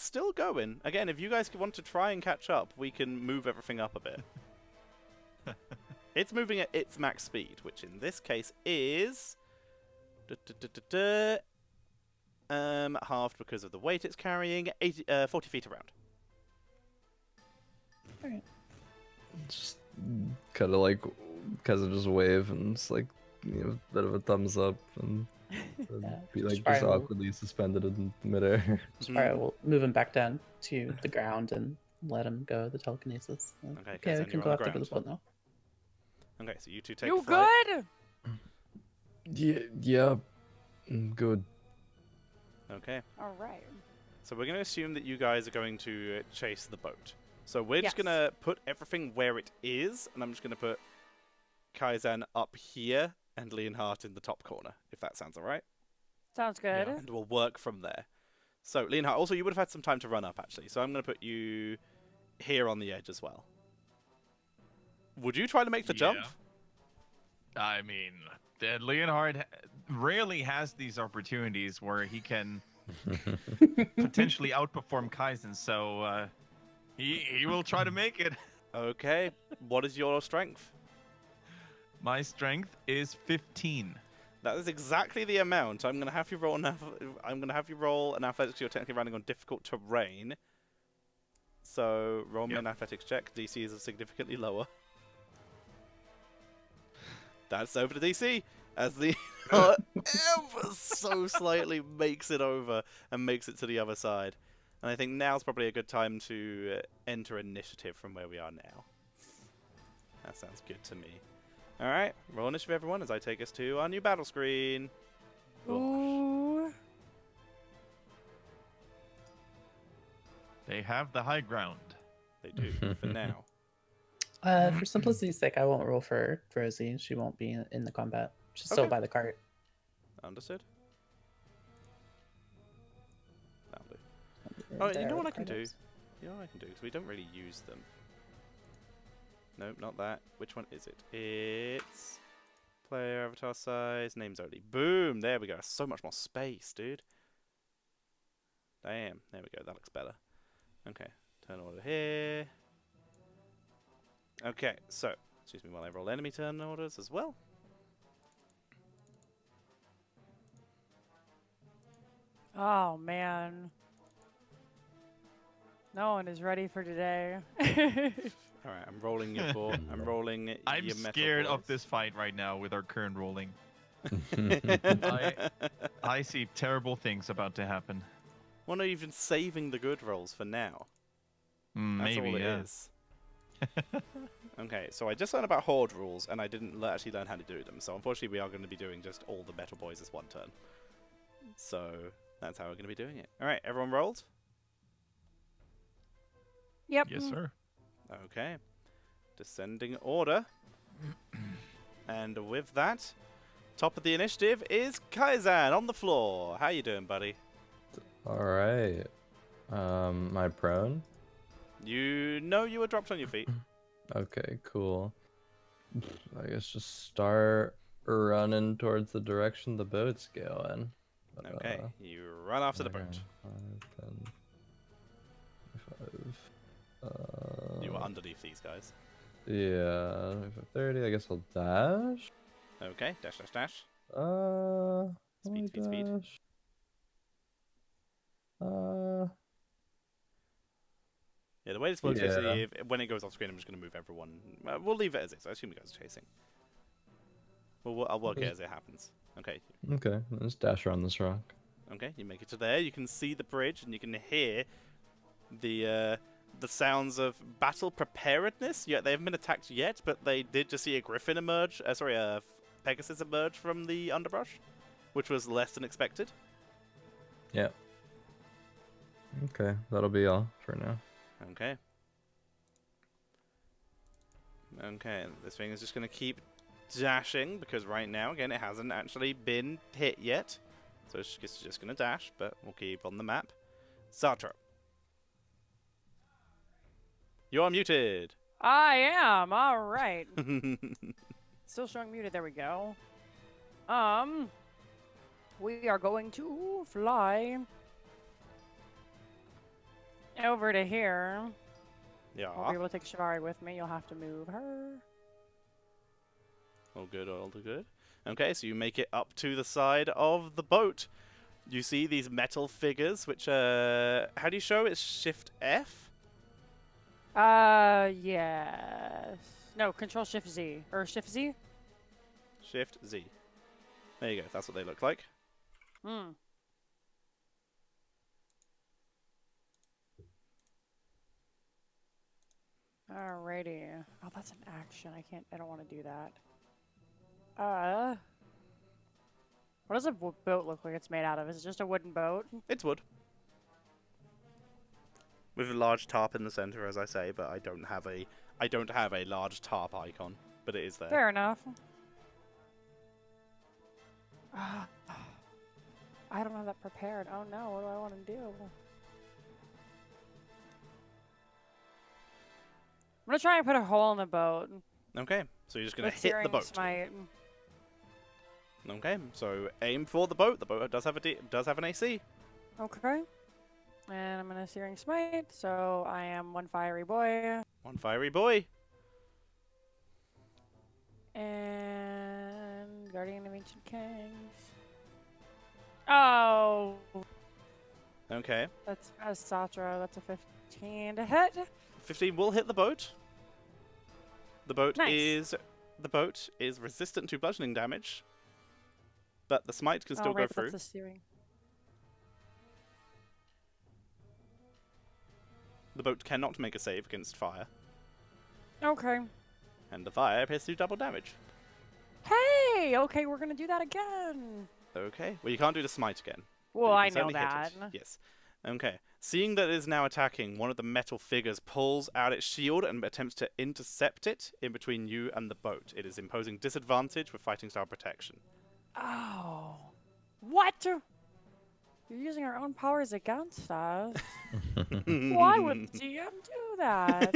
still going. Again, if you guys want to try and catch up, we can move everything up a bit. It's moving at its max speed, which in this case is halved because of the weight it's carrying, 40 feet around. Alright. Just kind of like, just wave and it's like, bit of a thumbs up and Yeah, be like Spire just will- awkwardly suspended in midair. Alright, we'll move him back down to the ground and let him go the telekinesis. Okay, Okay, we then can you're go on after the the boat now. Okay, so you two take You flight. good? Yeah, good. Okay, All right. so we're going to assume that you guys are going to chase the boat. So we're just Yes. going to put everything where it is, and I'm just going to put Kaizen up here and Leonhardt in the top corner, if that sounds alright. Sounds good. Yeah. And we'll work from there. So, Leonhardt, also you would have had some time to run up, actually, so I'm going to put you here on the edge as well. Would you try to make the jump? I mean, Leonhard rarely has these opportunities where he can potentially outperform Kaizen, so he will try to make it. Okay, what is your strength? My strength is 15. That is exactly the amount. I'm gonna have you roll an athletics. You're technically running on difficult terrain. So roll me Yep. an athletics check. DC is significantly lower. That's over to DC as the ever so slightly makes it over and makes it to the other side. And I think now's probably a good time to enter initiative from where we are now. That sounds good to me. Alright, roll initiative everyone as I take us to our new battle screen. Ooh. They have the high ground. They do, for now. For simplicity's sake, I won't roll for Rosie. She won't be in the combat. She's still Okay. by the cart. Understood? That'll do. Oh, you There know are what the I can do? cards. You know what I can do? Because we don't really use them. Nope, not that. Which one is it? It's player avatar size, names only. Boom! There we go. So much more space, dude. Damn. There we go. That looks better. Okay. Turn order here. Okay, so excuse me while I roll enemy turn orders as well. Oh man. No one is ready for today. All right, I'm rolling your board. I'm rolling I'm your metal scared of boys. this fight right now with our current rolling. I I see terrible things about to happen. Well, no, you've been saving the good rolls for now. That's Maybe, all it yeah. is. Okay, so I just learned about horde rules, and I didn't actually learn how to do them. So unfortunately, we are going to be doing just all the metal boys as one turn. So that's how we're going to be doing it. All right, everyone rolled? Yep. Yes, sir. Okay. Descending order. And with that, top of the initiative is Kaizen on the floor. How you doing, buddy? All right. Am I prone? You know you were dropped on your feet. Okay, cool. I guess just start running towards the direction the boat's going. Okay, you run after the boat. 5, 10, 5. You are underneath these guys. Yeah, 30. I guess I'll dash. Okay, dash, dash, dash. Speed, Speed, speed. dash. Yeah, the way this works, Yeah. basically, when it goes off screen, I'm just going to move everyone. We'll leave it as is. I assume you guys are chasing. I'll work it as it happens. Okay, Okay, let's dash around this rock. okay, you make it to there. You can see the bridge, and you can hear the sounds of battle preparedness. Yeah, they haven't been attacked yet, but they did just see a griffin emerge. A Pegasus emerge from the underbrush, which was less than expected. Yeah. Okay, that'll be all for now. Okay. Okay, this thing is just going to keep dashing, because right now, again, it hasn't actually been hit yet. So it's just going to dash, but we'll keep on the map. Sartre. You're muted. I am. All right. Still showing muted. There we go. we are going to fly over to here. Yeah. I'll be able to take Shivari with me. You'll have to move her. All good, all good. Okay, so you make it up to the side of the boat. You see these metal figures, which, how do you show? It's Shift F? Yes. No, Control Shift Z. Or Shift Z? Shift Z. There you go, that's what they look like. Hmm. Alrighty. Oh, that's an action. I don't want to do that. What does a boat look like it's made out of? Is it just a wooden boat? It's wood. With a large tarp in the center, as I say, but I don't have a large tarp icon, but it is there. Fair enough. I don't have that prepared. Oh no, what do I want to do? I'm gonna try and put a hole in the boat. Okay, so you're just gonna with hit the Searing boat. Smite. Okay, so aim for the boat. The boat does have an AC. Okay. And I'm gonna Searing Smite, so I am one fiery boy. One fiery boy. And Guardian of Ancient Kings. Oh, Okay, that's a Satra. That's a 15 to hit. 15 will hit the boat. The boat Nice. is resistant to bludgeoning damage, but the smite can still oh, right, go but through. That's the Searing. The boat cannot make a save against fire, Okay. and the fire appears to do double damage. Hey, okay, we're gonna do that again. Okay, well you can't do the smite again. but Well, you I can know certainly hit it. that. Yes. Okay. Seeing that it is now attacking, one of the metal figures pulls out its shield and attempts to intercept it in between you and the boat. It is imposing disadvantage with fighting style protection. Oh, what? You're using our own powers against us. Why would the DM do that?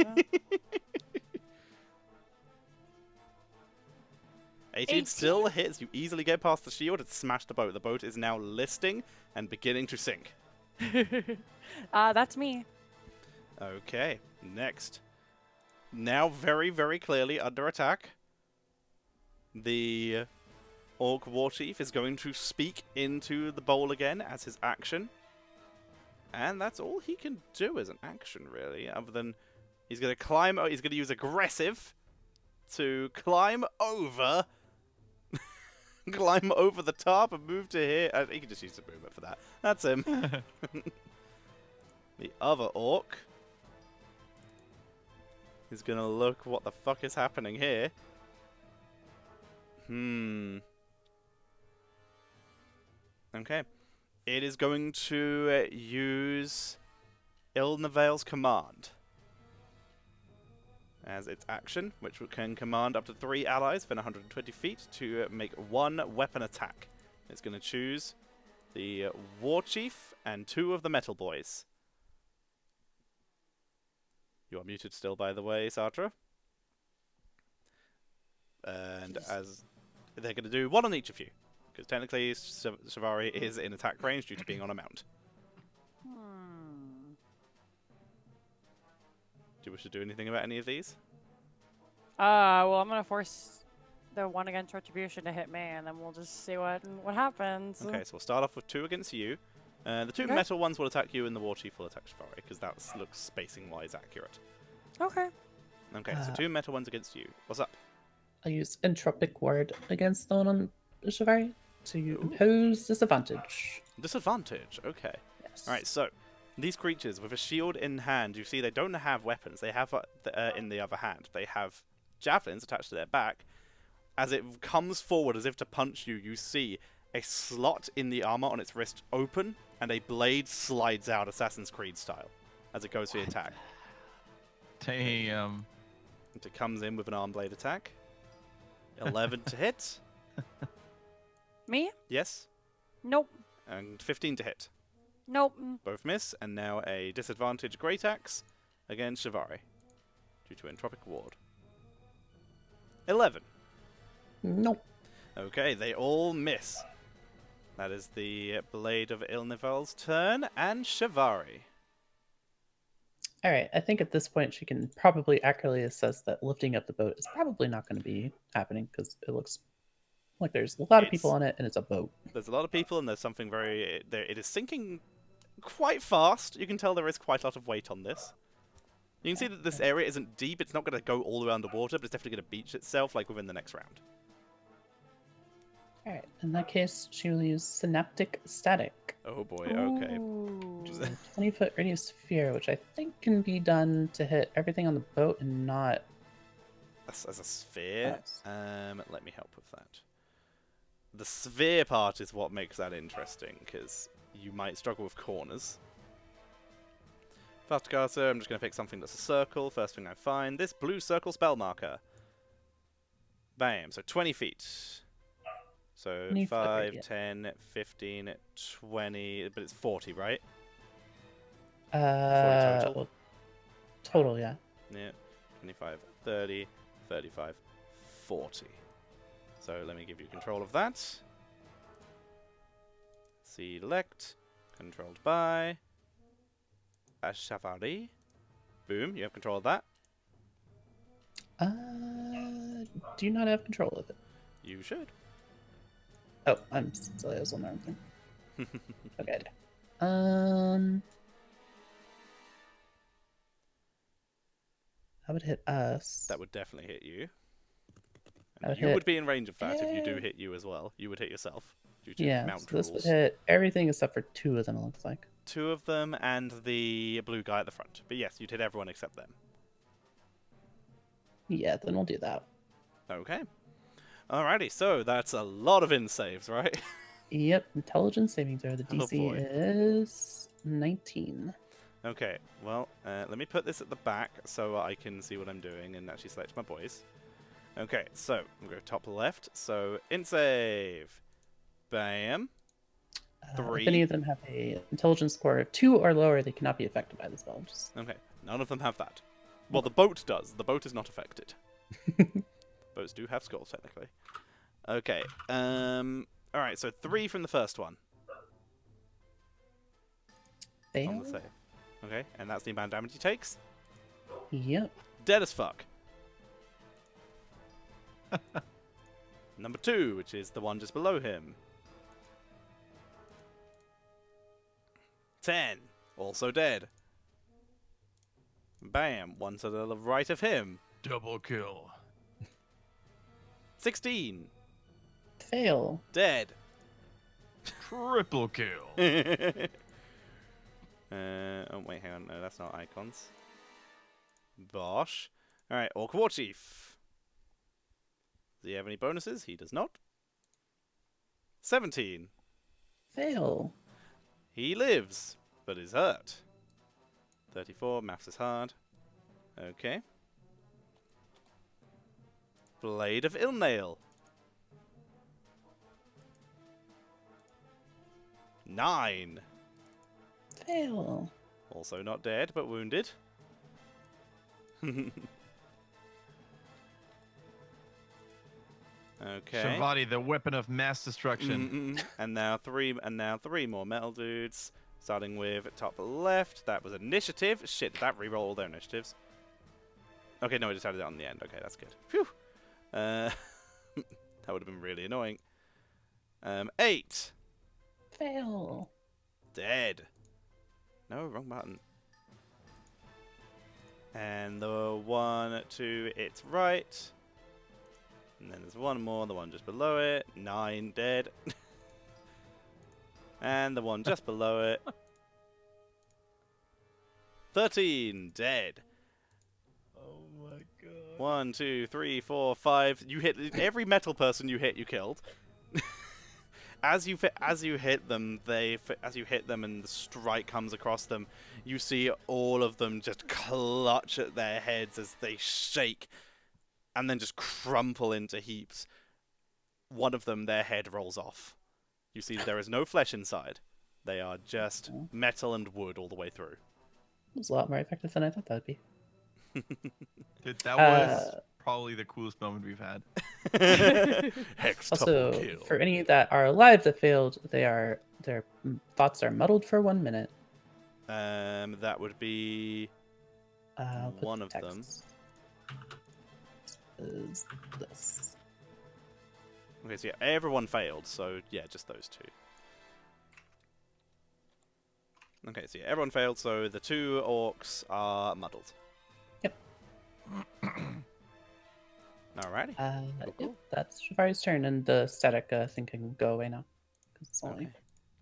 18 still hits. You easily get past the shield and smash the boat. The boat is now listing and beginning to sink. That's me. Okay, next. Now very, very clearly under attack. The Orc Warchief is going to speak into the bowl again as his action. And that's all he can do as an action, really, other than he's going to climb. He's going to use aggressive to climb over. Climb over the top and move to here. He can just use the movement for that. That's him. The other orc is going to look what the fuck is happening here. Okay. It is going to use Ilnavale's command as its action, which can command up to 3 allies within 120 feet to make 1 weapon attack. It's going to choose the War Chief and 2 of the Metal Boys. You are muted still, by the way, Sartre. And as they're going to do 1 on each of you, because technically Shivari is in attack range due to being on a mount. Do you wish to do anything about any of these? Well, I'm gonna force the one against retribution to hit me, and then we'll just see what happens. Okay, so we'll start off with 2 against you. The 2 Okay. metal ones will attack you, and the War Chief will attack Shivari, because that looks spacing-wise accurate. Okay. Okay, so 2 metal ones against you. What's up? I use Entropic Ward against the one on Shivari to impose disadvantage. Disadvantage, okay. Yes. Alright, so these creatures with a shield in hand, you see they don't have weapons. They have, in the other hand, they have javelins attached to their back. As it comes forward as if to punch you, you see a slot in the armor on its wrist open, and a blade slides out Assassin's Creed style as it goes for the attack. Damn. And it comes in with an arm blade attack. 11 to hit. Me? Yes. Nope. And 15 to hit. Nope. Both miss, and now a disadvantage Great Axe against Shivari due to Entropic Ward. 11. Nope. Okay, they all miss. That is the Blade of Ilnivel's turn, and Shivari. All right, I think at this point she can probably accurately assess that lifting up the boat is probably not going to be happening because it looks like there's a lot of people on it and it's a boat. There's a lot of people and there's something very... It is sinking quite fast. You can tell there is quite a lot of weight on this. You can see that this area isn't deep. It's not going to go all the way underwater, but it's definitely going to beach itself like within the next round. All right, in that case, she will use Synaptic Static. Oh boy, okay. Ooh. 20-foot radius sphere, which I think can be done to hit everything on the boat and not... As a sphere, Us. let me help with that. The sphere part is what makes that interesting, because you might struggle with corners. Fast caster, I'm just going to pick something that's a circle. First thing I find, this blue circle spell marker. Bam, so 20 feet. So 20 foot 5, radius. 10, 15, 20, but it's 40, right? total? Well, total, yeah. Yeah, 25, 30, 35, 40. So let me give you control of that. Select, controlled by Shivari. Boom, you have control of that. Do you not have control of it? You should. Oh, I'm silly. I was on the wrong thing. Okay. That would hit us. That would definitely hit you. That And would you hit- would be in range of that if you do hit you as well. You would hit yourself due to Yeah, mount so this would rules. hit everything except for 2 of them, it looks like. 2 of them and the blue guy at the front. But yes, you'd hit everyone except them. Yeah, then we'll do that. Okay. Alrighty, so that's a lot of in saves, right? Yep, intelligence saving throw. The Oh, DC boy. is 19. Okay, well, let me put this at the back so I can see what I'm doing and actually select my boys. Okay, so we'll go top left. So in save. Bam. If 3. any of them have a intelligence score of 2 or lower, they cannot be affected by the spell. Just... Okay, none of them have that. Well, the boat does. The boat is not affected. Boats do have scores, technically. Okay, alright, so 3 from the first one. On Fail? the save. Okay, and that's the amount of damage he takes. Yep. Dead as fuck. Number 2, which is the one just below him. 10. Also dead. Bam. One to the right of him. Double kill. 16. Fail. Dead. Triple kill. Oh, wait, hang on. No, that's not icons. Bosh. Alright, Orc War Chief. Does he have any bonuses? He does not. 17. Fail. He lives, but is hurt. 34, maths is hard. Okay. Blade of Ilnail. 9. Fail. Also not dead, but wounded. Okay. Shavati, the weapon of mass destruction. And now three more metal dudes. Starting with top left. That was initiative. Shit, did that reroll all their initiatives? Okay, no, I just added it on the end. Okay, that's good. Phew. That would have been really annoying. 8. Fail. Dead. No, wrong button. And the one to its right. And then there's one more, the one just below it. 9 dead. And the one just below it. 13 dead. Oh my god. 1, 2, 3, 4, 5. You hit every metal person you hit. You killed. As you hit them, and the strike comes across them, you see all of them just clutch at their heads as they shake, and then just crumple into heaps. One of them, their head rolls off. You see there is no flesh inside. They are just metal and wood all the way through. It was a lot more effective than I thought that would be. Dude, that was probably the coolest moment we've had. Hex Also, double kill. for any that are alive that failed, their thoughts are muddled for 1 minute. That would be I'll put one the of them. text Is this. Okay, so yeah, everyone failed, so yeah, just those two. Okay, so yeah, everyone failed, so the 2 orcs are muddled. Yep. Alrighty. Yep, cool. that's Shivari's turn, and the static thing can go away now. 'Cause it's only Okay.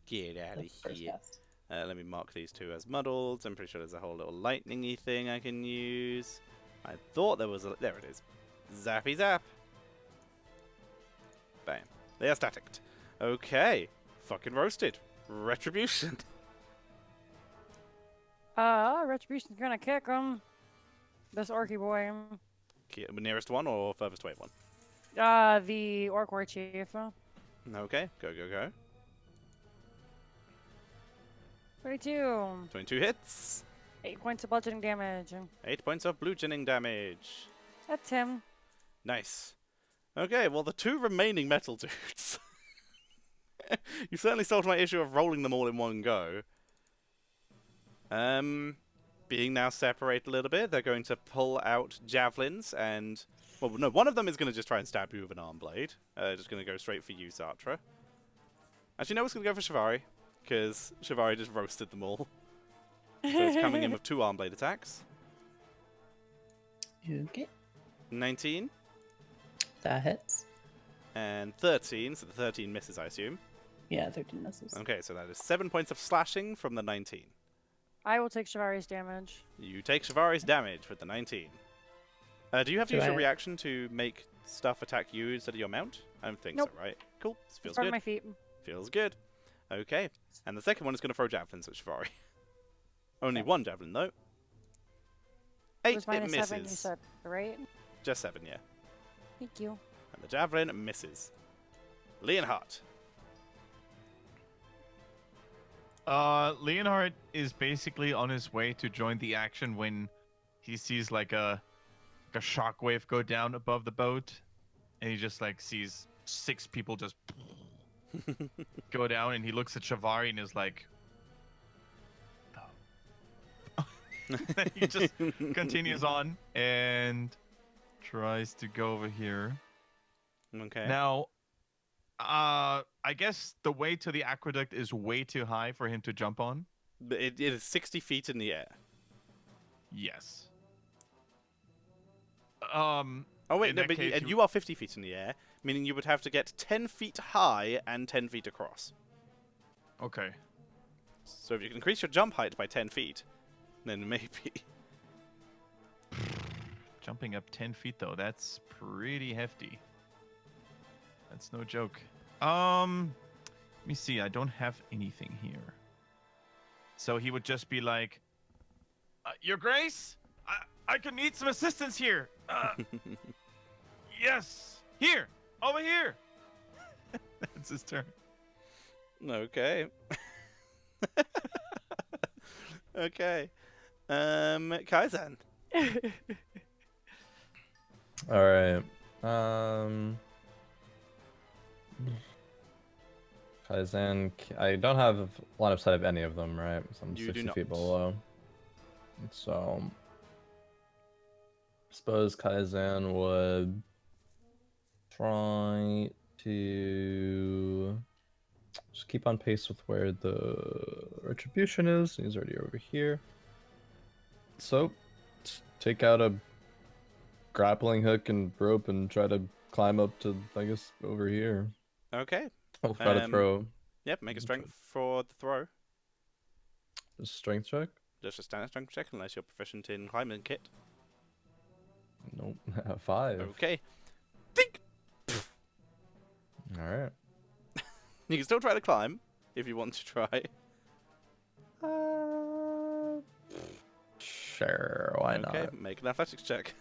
Get out the of first here. cast. Let me mark these 2 as muddled. I'm pretty sure there's a whole little lightning-y thing I can use. I thought there was a... There it is. Zappy zap. Bam. They are staticked. Okay. Fucking roasted. Retribution. Retribution's gonna kick him. This orky boy. Nearest one or furthest away one? The orc war chief. Okay. Go, go, go. 22. 22 hits. 8 points of bludgeoning damage. 8 points of bludgeoning damage. That's him. Nice. Okay, well, the 2 remaining metal dudes. You certainly solved my issue of rolling them all in one go. Being now separated a little bit, they're going to pull out javelins and... Well, no, one of them is going to just try and stab you with an arm blade. Just going to go straight for you, Sartre. Actually, no, it's going to go for Shivari, because Shivari just roasted them all. So it's coming in with 2 arm blade attacks. Okay, 19 that hits. and 13, so the 13 misses, I assume. Yeah, 13 misses. Okay, so that is 7 points of slashing from the 19. I will take Shivari's damage. You take Shivari's damage with the 19. Do you have to Do use your I- reaction to make stuff attack you instead of your mount? I don't think Nope. so, right? Cool. This feels Front good. of my feet. Feels good. Okay. And the second one is going to throw javelins at Shivari. Only Okay. 1 javelin, though. It 8, was it minus misses. 7, you said, right? Just 7, yeah. Thank you. And the javelin misses. Leonhardt. Leonhard is basically on his way to join the action when he sees like a shockwave go down above the boat, and he just like sees 6 people just go down, and he looks at Shivari and is like, he just continues on and tries to go over here. Okay. Now, I guess the way to the aqueduct is way too high for him to jump on. But it is 60 feet in the air. Yes. Oh, wait, In no, that but case, and you are 50 feet in the air, meaning you would have to get 10 feet high and 10 feet across. Okay. So if you can increase your jump height by 10 feet, then maybe. Jumping up 10 feet though, that's pretty hefty. That's no joke. Let me see. I don't have anything here. So he would just be like, Your Grace, I could need some assistance here. Yes, here, over here. That's his turn. Okay. Okay. Kaizen. All right. Kaizen. I don't have line of sight of any of them, right? So I'm You do 60 not. feet below. So, suppose Kaizen would try to just keep on pace with where the retribution is. He's already over here. So, take out a grappling hook and rope and try to climb up to, I guess, over here. Okay. I'll try to throw Yep, make a strength for the throw. a strength check. Just a standard strength check, unless you're proficient in climbing kit. Nope. 5. Okay. Think! All right. You can still try to climb, if you want to try. Sure, why Okay, not? make an athletics check.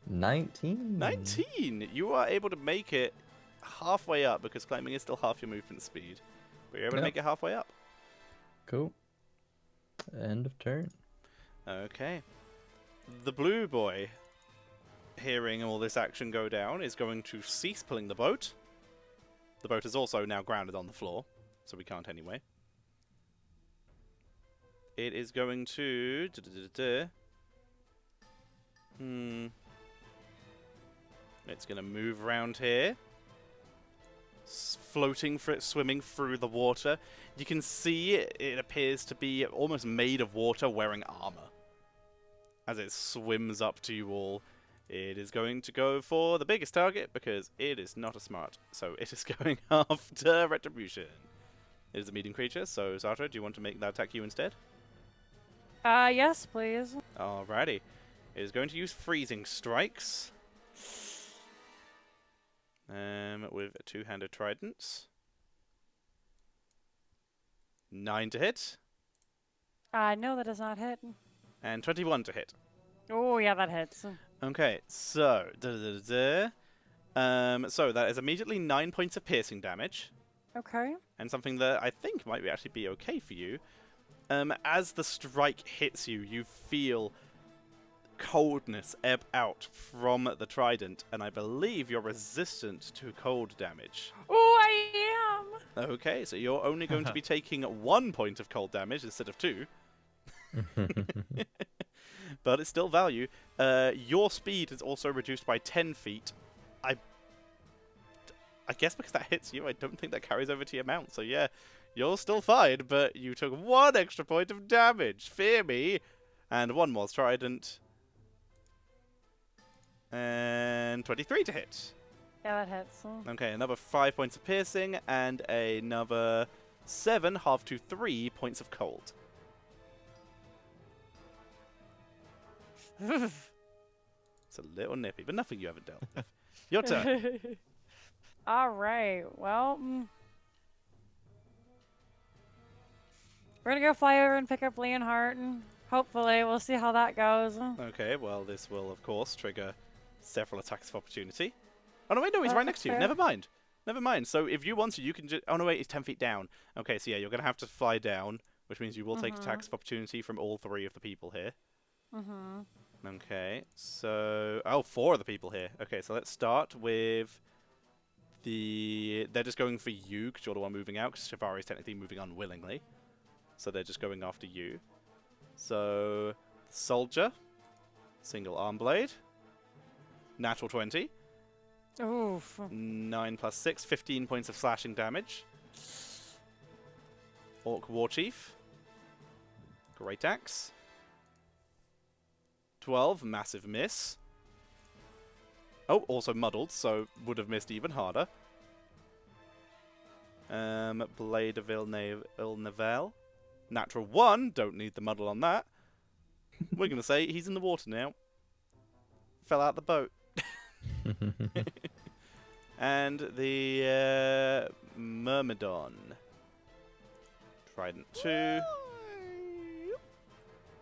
19. 19! You are able to make it halfway up, because climbing is still half your movement speed. But you're able to Yep. make it halfway up. Cool. End of turn. Okay. the blue boy, hearing all this action go down, is going to cease pulling the boat. The boat is also now grounded on the floor, so we can't anyway. It is going to... It's going to move around here. Swimming through the water. You can see it appears to be almost made of water, wearing armor. As it swims up to you all, it is going to go for the biggest target because it is not a smart. So it is going after Retribution. It is a medium creature, so Sartre, do you want to make that attack you instead? Yes, please. Alrighty. It is going to use freezing strikes. With a two-handed tridents. 9 to hit. No, that does not hit. And 21 to hit. Oh, yeah, that hits. Okay, so... so that is immediately 9 points of piercing damage. Okay. And something that I think might actually be okay for you. As the strike hits you, you feel coldness ebb out from the trident, and I believe you're resistant to cold damage. Oh, I am! Okay, so you're only going to be taking 1 point of cold damage instead of 2. But it's still value. Your speed is also reduced by 10 feet. I guess because that hits you, I don't think that carries over to your mount. So yeah, you're still fine, but you took 1 extra point of damage. Fear me. And 1 more trident. And 23 to hit. Yeah, that hits. Okay, another 5 points of piercing and another 7, half to 3 points of cold. It's a little nippy, but nothing you haven't dealt with. Your turn. All right. Well, we're gonna go fly over and pick up Leonhardt, and hopefully we'll see how that goes. Okay, well, this will, of course, trigger several attacks of opportunity. Oh, no, wait, no, he's right next to you. fair. Never mind. Never mind. So if you want to, you can just... Oh, no, wait, he's 10 feet down. Okay, so yeah, you're going to have to fly down, which means you will take attacks of opportunity from all 3 of the people here. Okay, so... Oh, 4 of the people here. Okay, so let's start with the... They're just going for you, because you're the one moving out, because Shivari is technically moving unwillingly. So they're just going after you. So, Soldier, single arm blade, natural 20, Oof. 9 plus 6, 15 points of slashing damage. Orc Warchief, great axe, 12, massive miss. Oh, also muddled, so would have missed even harder. Blade of Ilnevel. Natural 1, don't need the muddle on that. We're going to say he's in the water now. Fell out the boat. And the Myrmidon. Trident 2.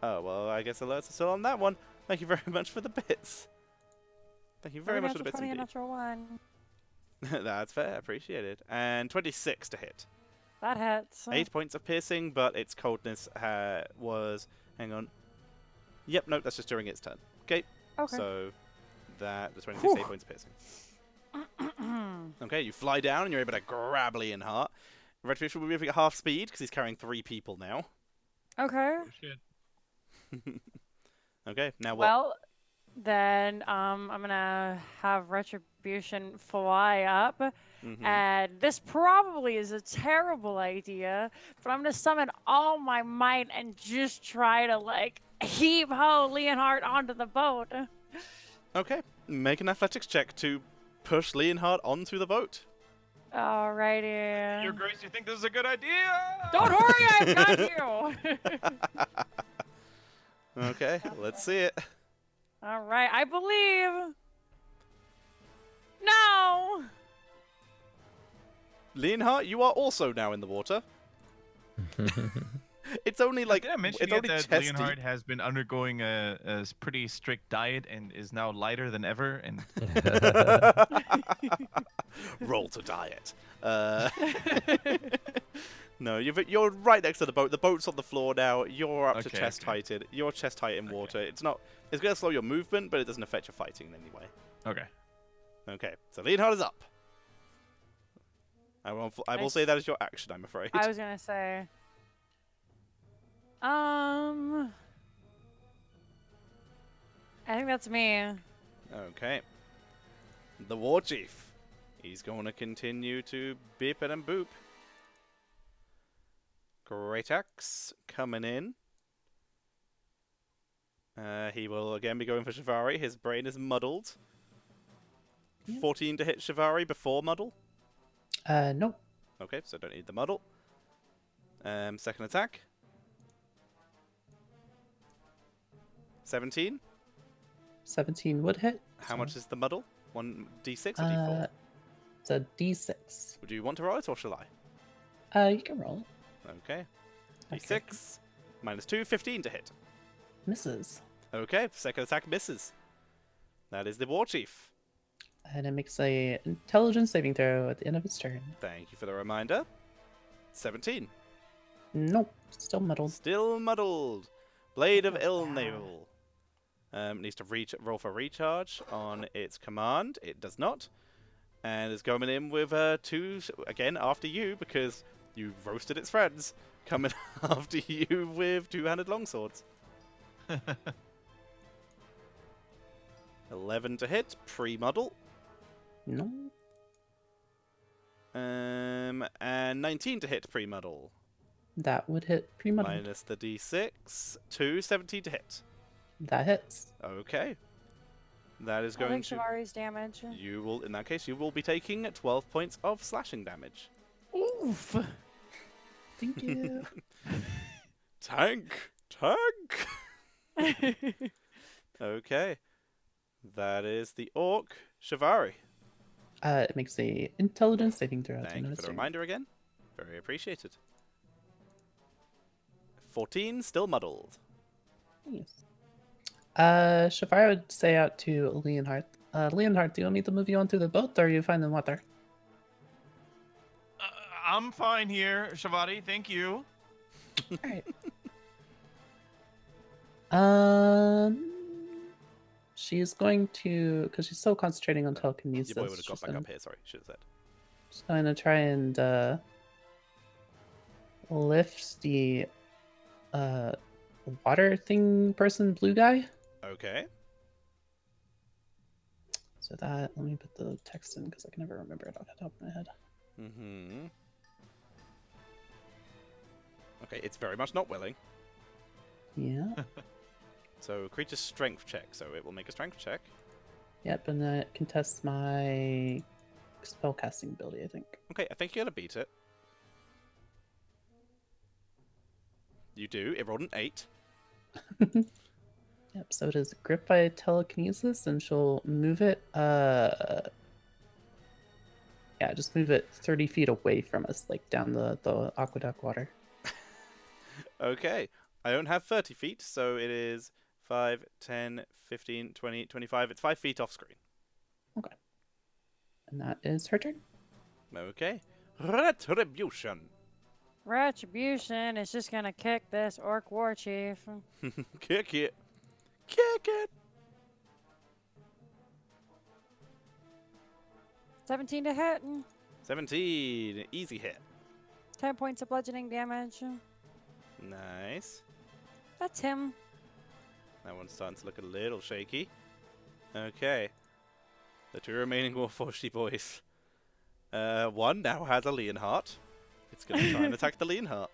Oh, well, I guess alerts are still on that one. Thank you very much for the bits. Thank you very much for the bits indeed. Natural 1. That's fair, appreciate it. And 26 to hit. That hits. 8 points of piercing, but its coldness was... Hang on. Yep, nope, that's just during its turn. Okay. Okay. So, the 26 8 points of piercing. Okay, you fly down and you're able to grab Leonhardt. Retribution will be moving at half speed because he's carrying 3 people now. Okay. Oh, shit. Okay, now what? Well, then I'm gonna have Retribution fly up, and this probably is a terrible idea, but I'm gonna summon all my might and just try to like heave ho Leonhardt onto the boat. Okay, make an athletics check to push Leonhardt onto the boat. Alrighty. Your Grace, you think this is a good idea? Don't worry, I've got you. Okay, let's see it. All right, I believe. No. Leonhardt, you are also now in the water. It's only like Did I mention it's yet only that chest Leonhardt deep. has been undergoing a pretty strict diet and is now lighter than ever? And Roll to diet. No, you're right next to the boat. The boat's on the floor now. You're up to Okay, chest okay. heighted. You're chest height in Okay. water. It's not. It's going to slow your movement, but it doesn't affect your fighting in any way. Okay. Okay, so Leonhard is up. I will say Nice. that is your action, I'm afraid. I was gonna say. I think that's me. Okay. The War Chief. He's going to continue to beep it and boop. Great axe coming in. He will again be going for Shivari. His brain is muddled. Yep. 14 to hit Shivari before muddle. Nope. Okay, so don't need the muddle. Second attack. 17. 17 would hit. How so, much is the muddle? 1d6 or d4? It's a D6. Would you want to roll it or shall I? You can roll it. Okay. Okay. D6. Minus 2, 15 to hit. Misses. Okay, second attack misses. That is the War Chief. And it makes a intelligence saving throw at the end of its turn. Thank you for the reminder. 17. Nope. Still muddled. Still muddled. Blade of That's Ill bad. Naval. Needs to roll for recharge on its command. It does not. And is coming in with 2, again, after you, because you roasted its friends. Coming after you with 2-handed longswords. 11 to hit, pre-muddle. No. And 19 to hit, pre-muddle. That would hit pre-muddled. Minus the d6, 2, 17 to hit. That hits. Okay. That is I going think to... Shivari's damage. You will, in that case, you will be taking 12 points of slashing damage. Oof. Thank you. Tank! Okay. That is the orc, Shivari. It makes a intelligence saving throw at the Thank end you of for its the turn. reminder again. Very appreciated. 14, still muddled. Nice. Shafar would say out to Leonhard. Leonhard, do you want me to move you onto the boat, or are you fine in water? I'm fine here, Shavari. Thank you. Alright. Um, she's going to, because she's still concentrating on telekinesis. Your boy would have got she's back gonna- up here, sorry, should have said. She's going to try and lift the water thing person blue guy. Okay. So that, let me put the text in because I can never remember it off the top of my head. Mm-hmm. Okay, it's very much not willing. Yeah. So, creature's strength check, so it will make a strength check. Yep, and then it contests my spellcasting ability, I think. Okay, I think you're gonna beat it. You do. It rolled an 8. Yep, so it is gripped by telekinesis, and she'll move it, yeah, just move it 30 feet away from us, like down the aqueduct water. Okay. I don't have 30 feet, so it is 5, 10, 15, 20, 25. It's 5 feet off screen. And that is her turn. Okay. Retribution. Retribution is just gonna kick this orc war chief. Kick it. Kick it. 17 to hit. 17. Easy hit. 10 points of bludgeoning damage. Nice. That's him. That one's starting to look a little shaky. Okay. The 2 remaining Warforged boys. One now has a Leonhart. It's going to try and attack the Leonhart.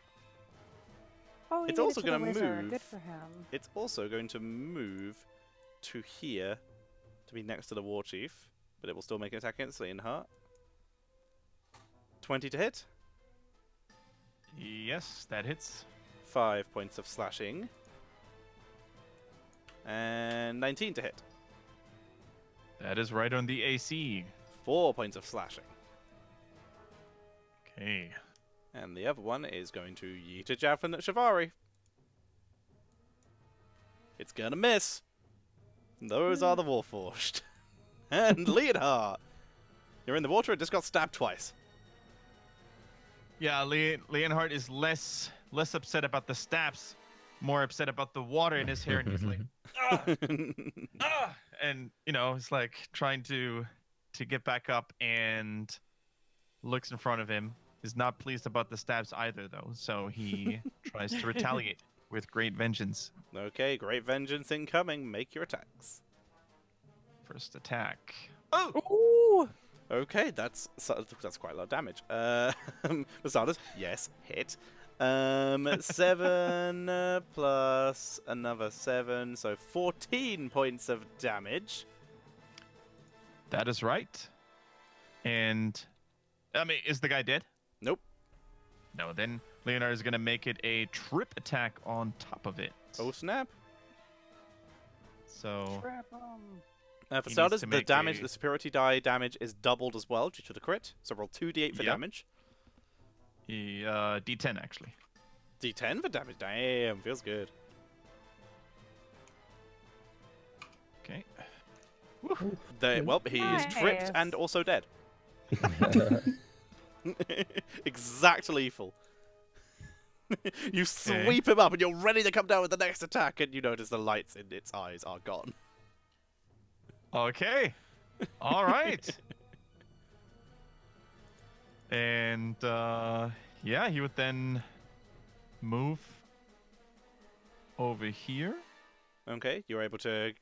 Oh, It's he also made it to the gonna wizard. move. Good for him. It's also going to move to here to be next to the War Chief, but it will still make an attack against Leonhart. 20 to hit. Yes, that hits. 5 points of slashing. And 19 to hit. That is right on the AC. 4 points of slashing. Okay. And the other one is going to yeet a javelin at Shivari. It's gonna miss. Those are the Warforged. And Leonhart. You're in the water, it just got stabbed twice. Yeah, Leonhard is less upset about the stabs, more upset about the water in his hair, and he's like, ah, ah, and he's like trying to get back up, and looks in front of him. Is not pleased about the stabs either, though, so he tries to retaliate with great vengeance. Okay, great vengeance incoming. Make your attacks. First attack. Oh! Ooh! Okay, that's quite a lot of damage. Masadas, yes, hit. 7 plus another 7, so 14 points of damage. That is right. And, I mean, is the guy dead? Nope. No, then Leonard is going to make it a trip attack on top of it. Oh, snap. So, For He starters, needs to the make damage, a- the superiority die damage is doubled as well due to the crit. So roll 2d8 for Yep. damage. D10, actually. D10 for damage. Damn, feels good. Okay. Well, he is tripped Nice. and also dead. Exact lethal. You sweep him up and you're ready to come down with the next attack, and you notice the lights in its eyes are gone. Okay. All right. And, yeah, he would then move over here. Okay, you're able to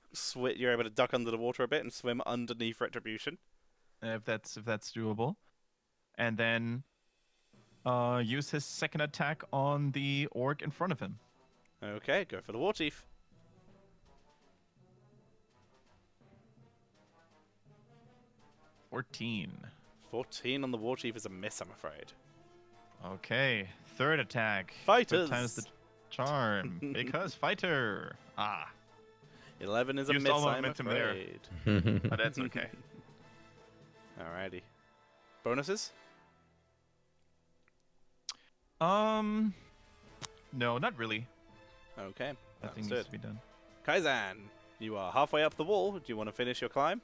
you're able to duck under the water a bit and swim underneath Retribution. If that's doable, and then use his second attack on the orc in front of him. Okay, go for the War Chief. 14. 14 on the War Chief is a miss, I'm afraid. Okay, third attack. Fighters. Good times the charm because fighter. 11 is a Used miss, all I'm momentum there. afraid. But that's okay. Alrighty. Bonuses? No, not really. Okay, Nothing needs understood. to be done. Kaizan, you are halfway up the wall. Do you want to finish your climb?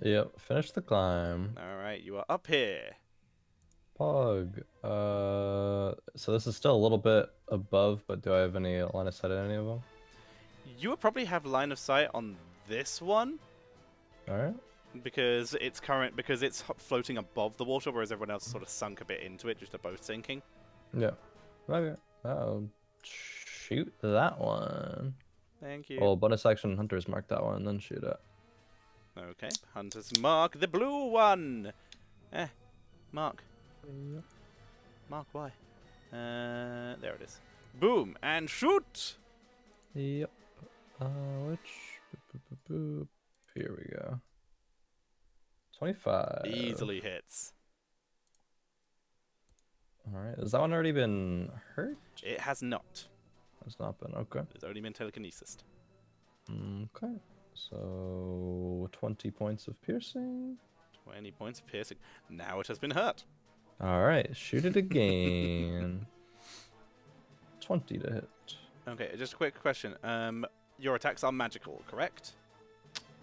Yep, finish the climb. Alright, you are up here. Pog. So this is still a little bit above, but do I have any line of sight at any of them? You would probably have line of sight on this one Alright. because it's floating above the water, whereas everyone else sort of sunk a bit into it, just a boat sinking. Yeah. Okay. I'll shoot that one. Thank you. Well, bonus action hunters mark that one, then shoot it. Okay, hunters mark the blue one. Mark. Mark, why? There it is. Boom and shoot. Yep. Boop. Here we go. 25. Easily hits. Alright. Has that one already been hurt? It has not. It's not been. Okay. It's only been telekinesis. Okay. So 20 points of piercing. 20 points of piercing. Now it has been hurt. Alright, shoot it again. 20 to hit. Okay, just a quick question. Your attacks are magical, correct?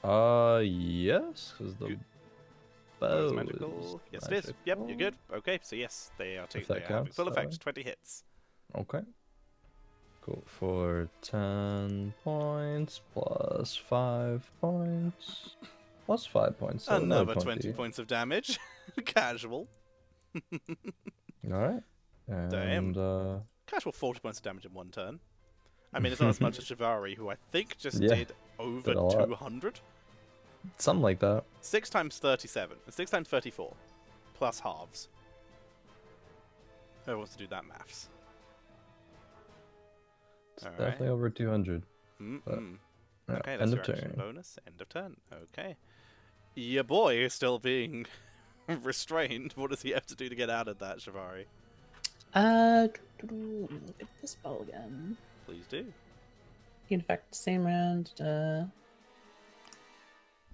Yes, because the Good. bow Is magical. Yes, it is. Yep, you're good. Okay, so yes, they are If they that are having counts, full effect. 20 hits. Okay. Cool. For 10 points plus 5 points plus 5 points. So Another 20 points of damage. Casual. Alright. And Casual 40 points of damage in one turn. I mean, it's not as much as Shivari, who I think just Yeah, did over did a lot. 200. something like that. 6 times 37. 6 times 34. Plus halves. Who wants to do that maths? It's Alright. definitely over 200. Mm-mm. Yeah, Okay, that's end your of action turn. bonus. End of turn. Okay. Your boy is still being restrained. What does he have to do to get out of that, Shivari? Let me look at the spell again. Please do. You can affect same round. You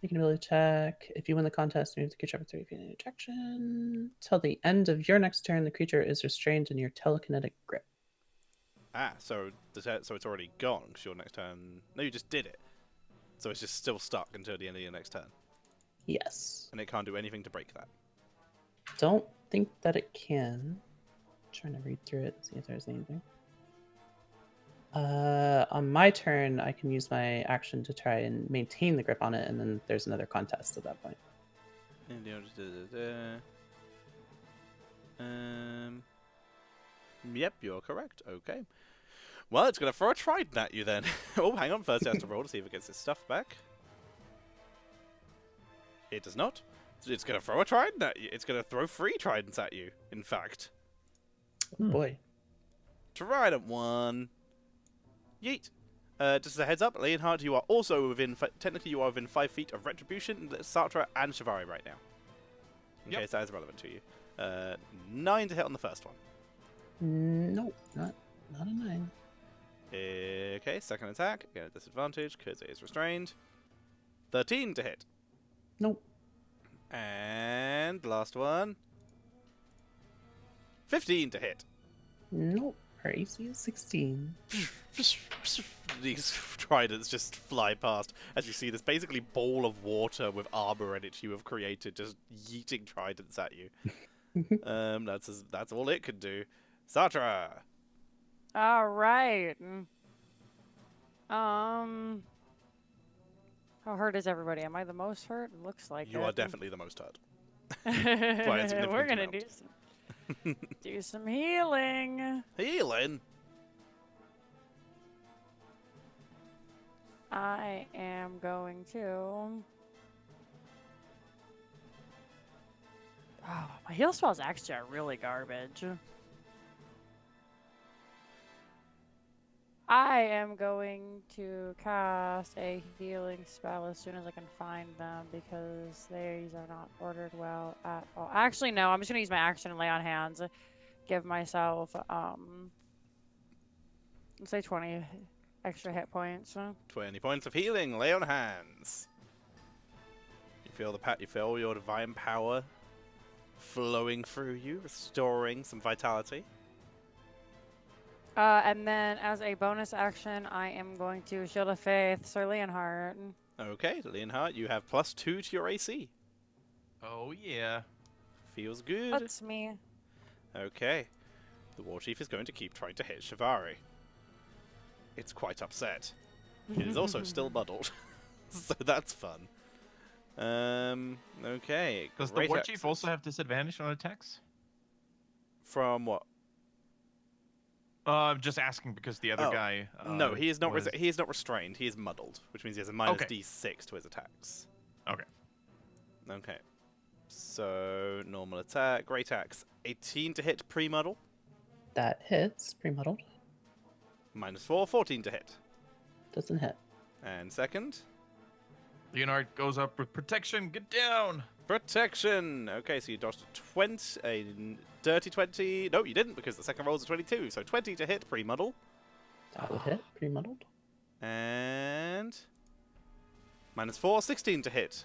can ability attack. If you win the contest, move the creature up 30 feet in attraction. Till the end of your next turn, the creature is restrained in your telekinetic grip. Ah, so so it's already gone, because your next turn... No, you just did it. So it's just still stuck until the end of your next turn. Yes. And it can't do anything to break that. Don't think that it can. Trying to read through it, see if there's anything. On my turn, I can use my action to try and maintain the grip on it, and then there's another contest at that point. Yep, you're correct. Okay. Well, it's going to throw a trident at you then. Oh, hang on. First it has to roll to see if it gets its stuff back. It does not. It's going to throw a trident at you. It's going to throw 3 tridents at you, in fact. Oh boy. Trident 1. Yeet. Just as a heads up, Leonhard, you are also within... Technically, you are within 5 feet of Retribution, Sartre, and Shivari right now. In case that is relevant to you. 9 to hit on the first one. Nope, not a 9. Okay, second attack. Again, at disadvantage because it is restrained. 13 to hit. Nope. And last one. 15 to hit. Nope. Her AC is 16. These tridents just fly past as you see this basically ball of water with armor in it you have created, just yeeting tridents at you. That's all it can do. Sartre. All right. How hurt is everybody? Am I the most hurt? It looks like You it. are definitely the most hurt. We're gonna do some healing. Healing. I am going to. Oh, my heal spells actually are really garbage. I am going to cast a healing spell as soon as I can find them because these are not ordered well at all. Actually, no, I'm just going to use my action and lay on hands. Give myself, let's say 20 extra hit points. 20 points of healing. Lay on hands. You feel you feel your divine power flowing through you, restoring some vitality. And then as a bonus action, I am going to Shield of Faith, Sir Leonhardt. Okay, Leonhardt, you have +2 to your AC. Oh, yeah. Feels good. That's me. Okay. The War Chief is going to keep trying to hit Shivari. It's quite upset. It is also still muddled. So that's fun. Okay. Does the great War access. Chief also have disadvantage on attacks? From what? Just asking because the other guy. No, he is not. was... He is not restrained. He is muddled, which means he has a minus Okay. D6 to his attacks. Okay. Okay. So normal attack, great axe, 18 to hit pre-muddle. That hits, pre-muddled. -4, 14 to hit. Doesn't hit. And second, Leonard goes up with protection. Get down. protection. Okay, so you dodged a dirty 20. No, you didn't because the second roll is a 22. So 20 to hit pre-muddle. That would hit, pre-muddled. And -4, 16 to hit.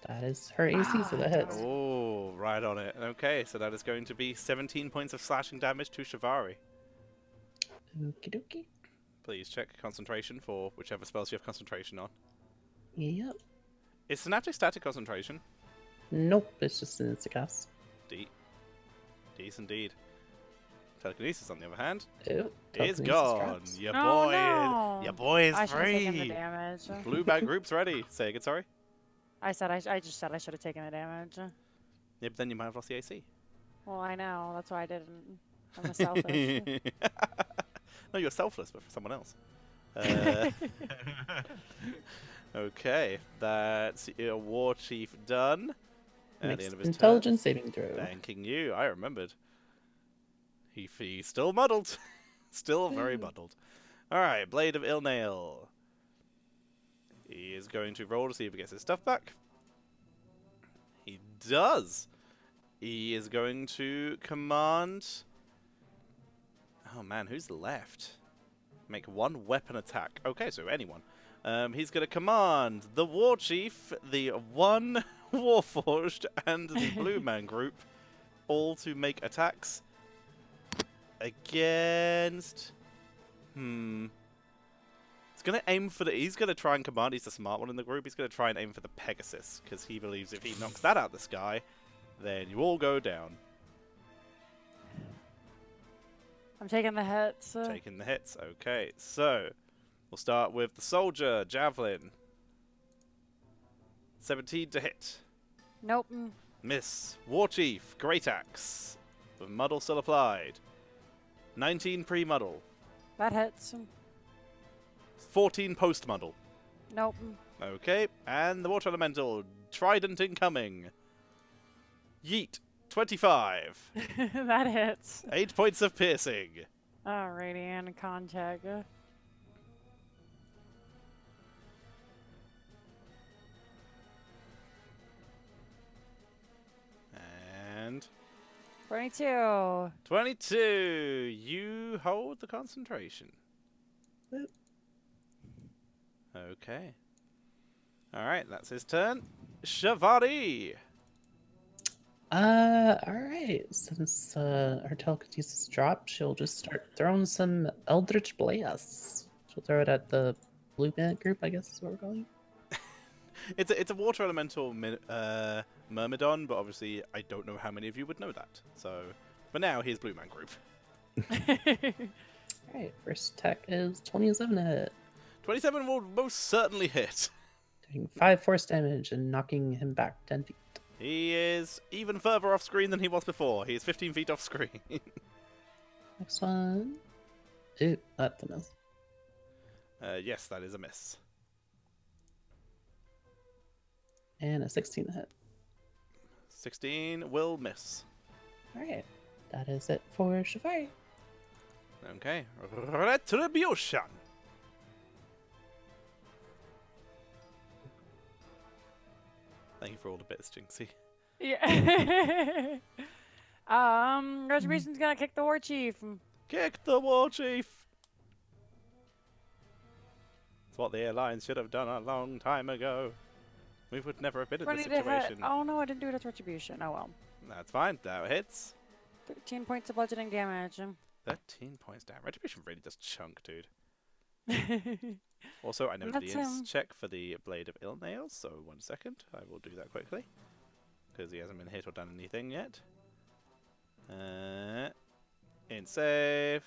That is her AC, so that hits. Oh, right on it. Okay, so that is going to be 17 points of slashing damage to Shivari. Okie dokie. Please check concentration for whichever spells you have concentration on. Yep. Is Synaptic static concentration? Nope, it's just an instacast. Deece indeed. Telekinesis, on the other hand, Ew, is telekinesis gone. traps. Your Oh, boy, no. your boy is I should have taken the free. damage. Blue bag group's ready. Say again, sorry. I just said I should have taken the damage. Yeah, but then you might have lost the AC. Well, I know. That's why I didn't. I'm a selfish. No, you're selfless, but for someone else. Okay, that's your war chief done. At Makes the end of his intelligence saving throw. turn. Thanking you, I remembered. He's still muddled. Still very muddled. Alright, Blade of Ilnail. He is going to roll to see if he gets his stuff back. He does. He is going to command... Oh man, who's left? Make one weapon attack. Okay, so anyone. He's going to command the War Chief, the one Warforged, and the Blue Man group all to make attacks against... He's going to aim for the... He's going to try and command... He's the smart one in the group. He's going to try and aim for the Pegasus, because he believes if he knocks that out of the sky, then you all go down. I'm taking the hits. Taking the hits. Okay, so we'll start with the soldier, javelin. 17 to hit. Nope. Miss. War chief, great axe. With muddle still applied. 19 pre-muddle. That hits. 14 post-muddle. Nope. Okay, and the water elemental, trident incoming. Yeet. 25. That hits. 8 points of piercing. Alrighty, and contact. And 22. 22. You hold the concentration. Boop. Okay. Alright, that's his turn. Shavari. Alright. Since her telekinesis dropped, she'll just start throwing some Eldritch Blasts. She'll throw it at the blue band group, I guess is what we're calling it. It's a water elemental Myrmidon, but obviously I don't know how many of you would know that. So, but now here's Blue Man Group. Alright, first attack is 27 to hit. 27 will most certainly hit. Doing 5 force damage and knocking him back 10 feet. He is even further off screen than he was before. He is 15 feet off screen. Next one. Ooh, that's a miss. Yes, that is a miss. And a 16 to hit. 16 will miss. Alright, that is it for Shafari. Okay. Retribution. Thank you for all the bits, Jinxie. Yeah. Retribution's gonna kick the war chief. Kick the war chief! It's what the airlines should have done a long time ago. We would never have been in this 20 to hit. situation. Oh no, I didn't do it as retribution. Oh well. That's fine. That hits. 13 points of bludgeoning damage. 13 points down. Retribution really does chunk, dude. Also, I know the That's him. check for the Blade of Ill Nails, so 1 second. I will do that quickly. Because he hasn't been hit or done anything yet. In save.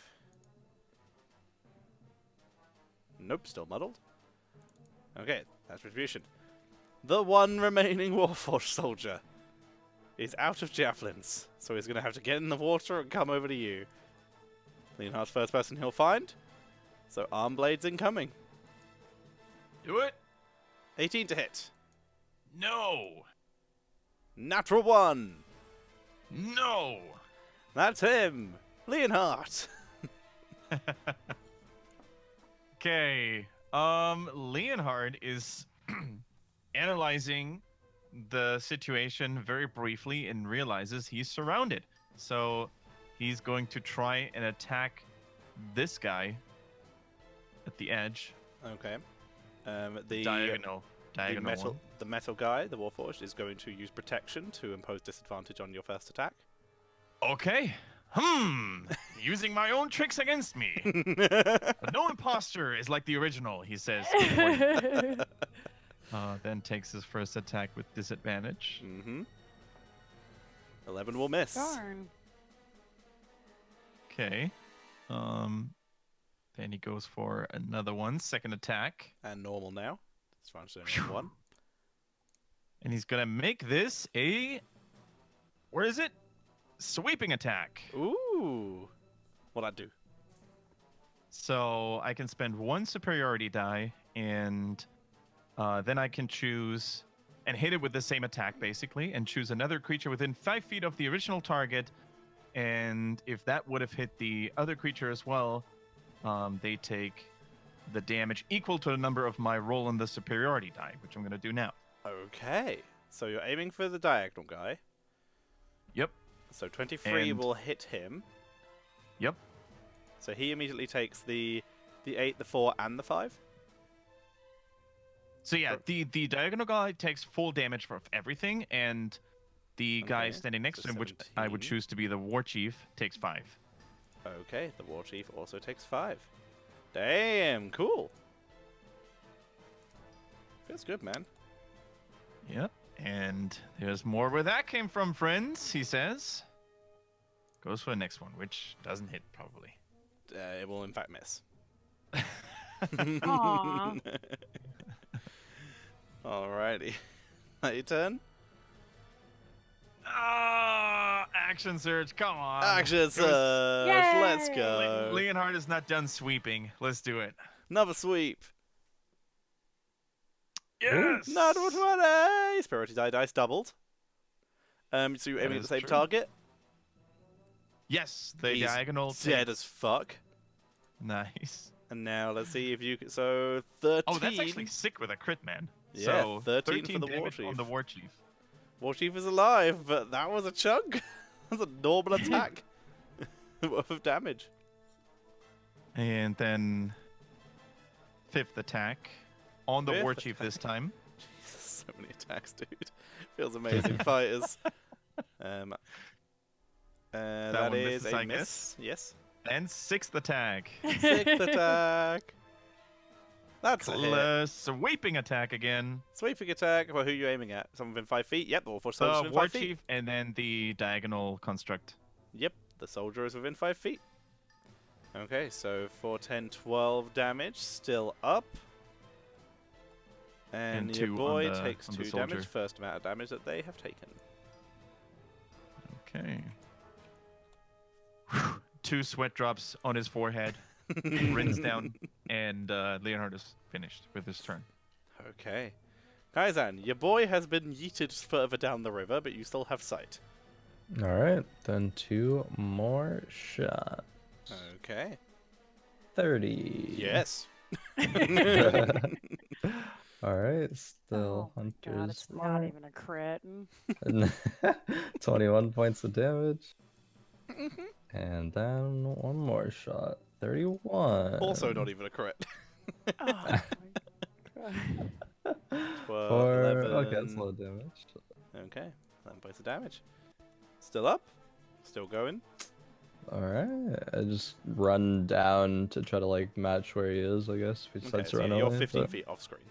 Nope, still muddled. Okay, that's Retribution. The one remaining Warforged soldier is out of javelins, so he's going to have to get in the water and come over to you. Leonhardt's first person he'll find. So arm blades incoming. Do it. 18 to hit. No. Natural 1. No. That's him. Leonhardt. Okay. Leonhard is analyzing the situation very briefly and realizes he's surrounded. So he's going to try and attack this guy at the edge. Okay. The Diagonal one. the metal guy, the Warforged, is going to use protection to impose disadvantage on your first attack. Okay. Using my own tricks against me. No imposter is like the original, he says. Then takes his first attack with disadvantage. Mm-hmm. 11 will miss. Darn. Okay. Then he goes for another one, second attack. And normal now. Disadvantage only on 1. And he's gonna make this a... Where is it? Sweeping attack. Ooh. What'd that do? So I can spend 1 superiority die, and then I can choose and hit it with the same attack, basically, and choose another creature within 5 feet of the original target. And if that would have hit the other creature as well, they take the damage equal to the number of my roll on the superiority die, which I'm going to do now. Okay. So you're aiming for the diagonal guy. Yep. So 23 And- will hit him. Yep. So he immediately takes the 8, the 4, and the 5. So yeah, the diagonal guy takes full damage for everything, and the guy Okay, standing next so to him, which I would 17. choose to be the war chief, takes 5. Okay, the War Chief also takes 5. Damn, cool. Feels good, man. Yep. And there's more where that came from, friends, he says. Goes for the next one, which doesn't hit, probably. It will in fact miss. Aw. Alrighty. That your turn? Ah, action surge. Come on. Action It was- surge. Let's Yay! go. Leonhard is not done sweeping. Let's do it. Another sweep. Yes. Natural 20. Spirited Eye dice doubled. So you're That aiming at the is same true. target. Yes, the He's diagonal. dead as fuck. Nice. And now let's see if you can. So 13. Oh, that's actually sick with a crit, man. Yeah, So 13 for the War damage Chief. on the War Chief. War Chief is alive, but that was a chunk. That's a normal attack. Worth of damage. And then 5th attack on the Fifth War Chief this time. Jesus, so many attacks, dude. Feels amazing fighters. That one is misses, a I miss. guess. Yes. And 6th attack. 6th attack. That's a hit. Sweeping attack again. Sweeping attack. Well, who are you aiming at? Someone within 5 feet? Yep, all four soldiers The within War 5 feet. Chief and then the diagonal construct. Yep, the soldier is within 5 feet. Okay, so 4, 10, 12 damage. Still up. And, And your 2 on boy the- takes on the 2 soldier. damage. First amount of damage that they have taken. Okay. 2 sweat drops on his forehead. Rins down, and Leonhard is finished with his turn. Okay. Kaizan, your boy has been yeeted further down the river, but you still have sight. All right, then 2 more shots. Okay. 30. Yes. All right, still Oh my God, Hunter's it's not even a crit. 21 points of damage. And then 1 more shot. 31. Also not even a crit. Oh my God. 12, Okay, that's 11. low damage. Okay, 11 points of damage. Still up. Still going. Alright, I just run down to try to like match where he is, I guess. If he Okay, starts so to run you're away, 15 but- feet off screen.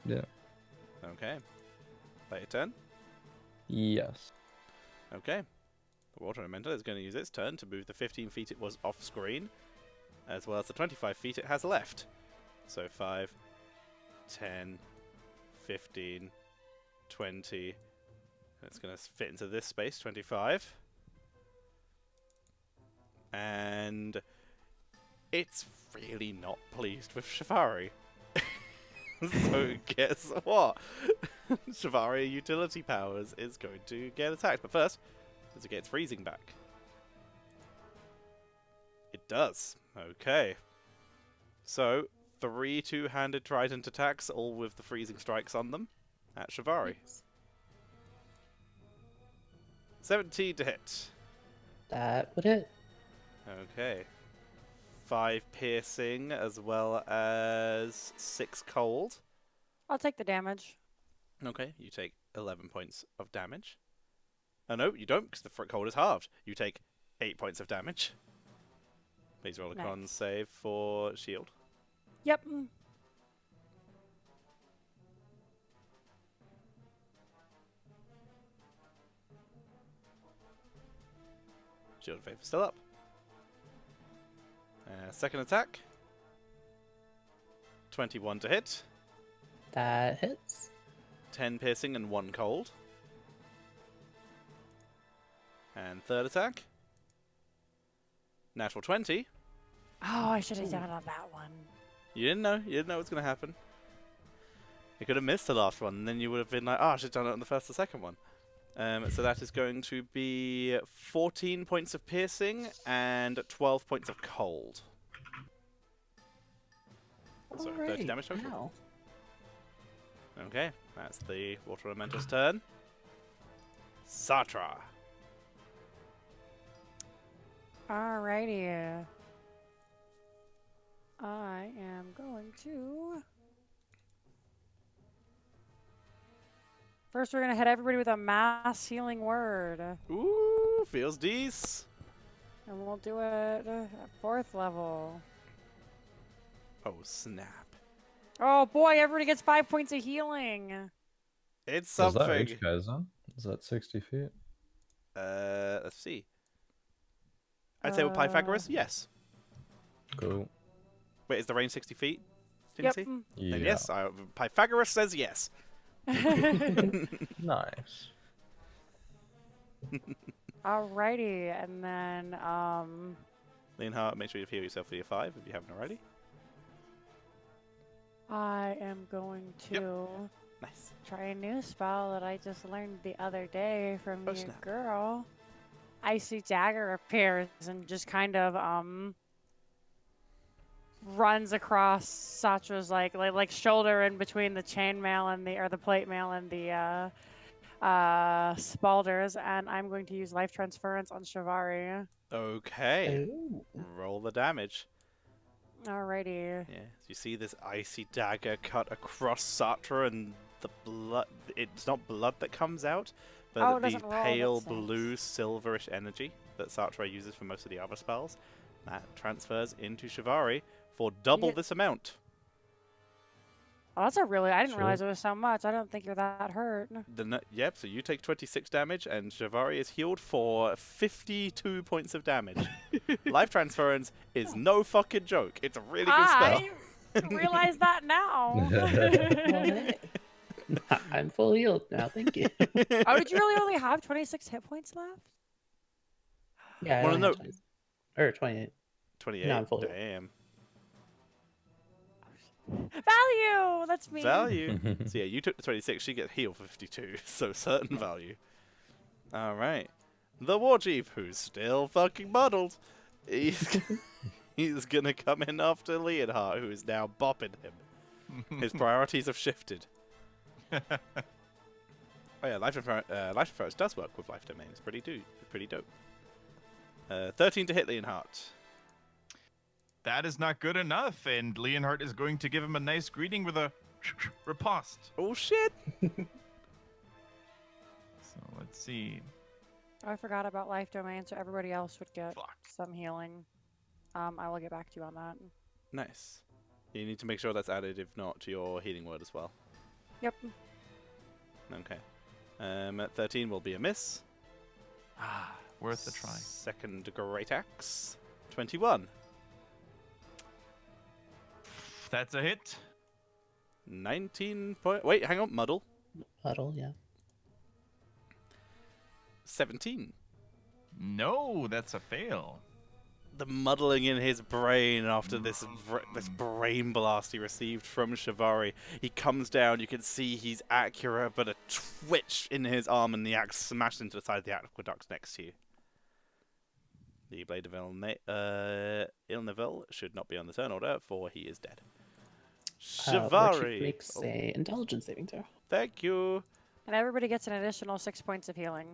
Yeah. Okay. Play your turn. Yes. Okay. The Water Elemental is going to use its turn to move the 15 feet it was off screen, as well as the 25 feet it has left. So 5, 10, 15, 20. It's going to fit into this space, 25. And it's really not pleased with Shivari. So guess what? Shivari utility powers is going to get attacked. But first, does it get its freezing back? It does. Okay. So, 3 two-handed trident attacks, all with the freezing strikes on them, at Shivari. 17 to hit. That would hit. Okay. 5 piercing, as well as 6 cold. I'll take the damage. Okay, you take 11 points of damage. Oh no, you don't, because the cold is halved. You take 8 points of damage. Please roll a con Nice. save for shield. Yep. Shield favor still up. Second attack. 21 to hit. That hits. 10 piercing and 1 cold. And third attack. Natural 20. Oh, I should have done it on that one. You didn't know. You didn't know what was going to happen. You could have missed the last one, and then you would have been like, oh, I should have done it on the first or second one. So that is going to be 14 points of piercing and 12 points of cold. So 30 Alright, damage total. ow. Okay, that's the Water Elemental's turn. Satra. Alrighty. I am going to... First, we're going to hit everybody with a mass healing word. Ooh, feels decent. And we'll do it at 4th level. Oh, snap. Oh boy, everybody gets 5 points of healing. It's Is that something. H guys on? Is that 60 feet? Let's see. I'd say with Pythagoras, yes. Cool. Wait, is the range 60 feet? Yep. Then Yeah. yes, Pythagoras says yes. Nice. Alrighty, and then Leonhardt, make sure you heal yourself for your 5 if you haven't already. I am going Yep. to Nice. try a new spell that I just learned the other day from Oh, your snap. girl. Icy Dagger appears and just kind of runs across Satra's like shoulder in between the chainmail and the plate mail and the spalders, and I'm going to use life transference on Shivari. Okay. Ooh. Roll the damage. Alrighty. Yeah. You see this icy dagger cut across Satra, and the blood. It's not blood that comes out, but Oh, it the doesn't roll, pale that stinks. blue silverish energy that Satra uses for most of the other spells. That transfers into Shivari for double get- this amount. Oh, that's a really. I didn't Sure. realize it was so much. I don't think you're that hurt. Yep, so you take 26 damage, and Shivari is healed for 52 points of damage. Life transference is no fucking joke. It's a really good spell. I realize that now. Alright. I'm full healed now. Thank you. Oh, did you really only have 26 hit points left? Yeah, I Wanna only had know- 20, or 28. 28. No, I'm full healed. Damn. Value! That's me. Value. So yeah, you took the 26, she gets healed for 52, so certain value. Alright. The War Chief, who's still fucking muddled, he's gonna come in after Leonhardt, who is now bopping him. His priorities have shifted. Oh yeah, Life Transference does work with Life Domain. It's pretty dope. 13 to hit Leonhardt. That is not good enough, and Leonhardt is going to give him a nice greeting with a riposte. Oh shit! So let's see. Oh, I forgot about life domain, so everybody else would get Fuck. some healing. I will get back to you on that. Nice. You need to make sure that's added, if not, to your healing word as well. Yep. Okay. 13 will be a miss. Ah, worth a try. Second great axe. 21. That's a hit. 19 point. Wait, hang on. Muddle. Huddle, yeah. 17. No, that's a fail. The muddling in his brain after this brain blast he received from Shivari. He comes down. You can see he's accurate, but a twitch in his arm, and the axe smashed into the side of the aqueduct next to you. The Blade of Ilneville should not be on the turn order, for he is dead. Warchief Shivari. makes a intelligence saving throw. Thank you. And everybody gets an additional 6 points of healing.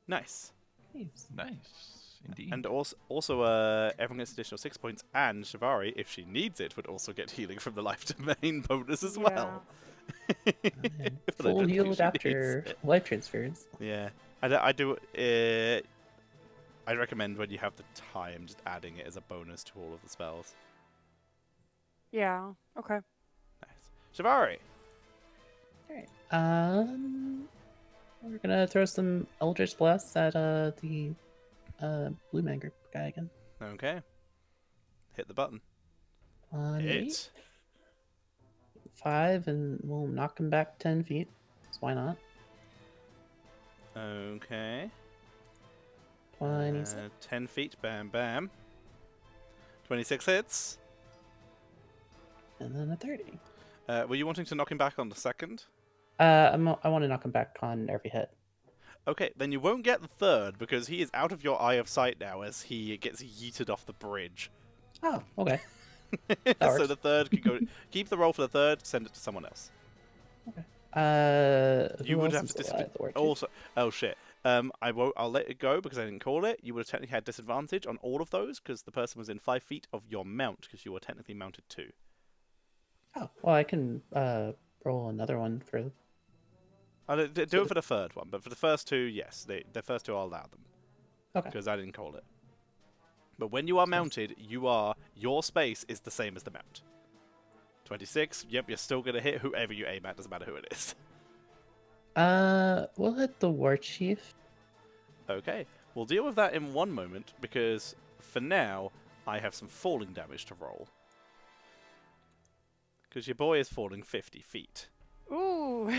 Nice. Nice. Nice, indeed. And also, everyone gets additional 6 points, and Shivari, if she needs it, would also get healing from the life domain bonus as well. But I Full don't think healed she after needs it. life transfers. Yeah, I'd recommend when you have the time, just adding it as a bonus to all of the spells. Yeah. Okay. Nice. Shivari. Alright. We're gonna throw some Eldritch Blasts at the Blue Man Group guy again. Okay. Hit the button. On Hit. 5, and we'll knock him back 10 feet. So why not? Okay. 26. 10 feet. Bam, bam. 26 hits. And then a 30. Were you wanting to knock him back on the second? I want to knock him back on every hit. Okay, then you won't get the third because he is out of your eye of sight now as he gets yeeted off the bridge. Oh, okay. So works. the third can go. Keep the roll for the third. Send it to someone else. Who You would else have is to still alive? The Warchief? also. Oh shit. I won't. I'll let it go because I didn't call it. You would have technically had disadvantage on all of those because the person was in 5 feet of your mount because you were technically mounted too. Oh, well, I can roll another one for. Do it for the third one, but for the first two, yes, the first two I'll allow them. Okay. Because I didn't call it. But when you are mounted, your space is the same as the mount. 26. Yep, you're still gonna hit whoever you aim at. Doesn't matter who it is. We'll hit the Warchief. Okay, we'll deal with that in one moment because for now, I have some falling damage to roll. Because your boy is falling 50 feet. Ooh.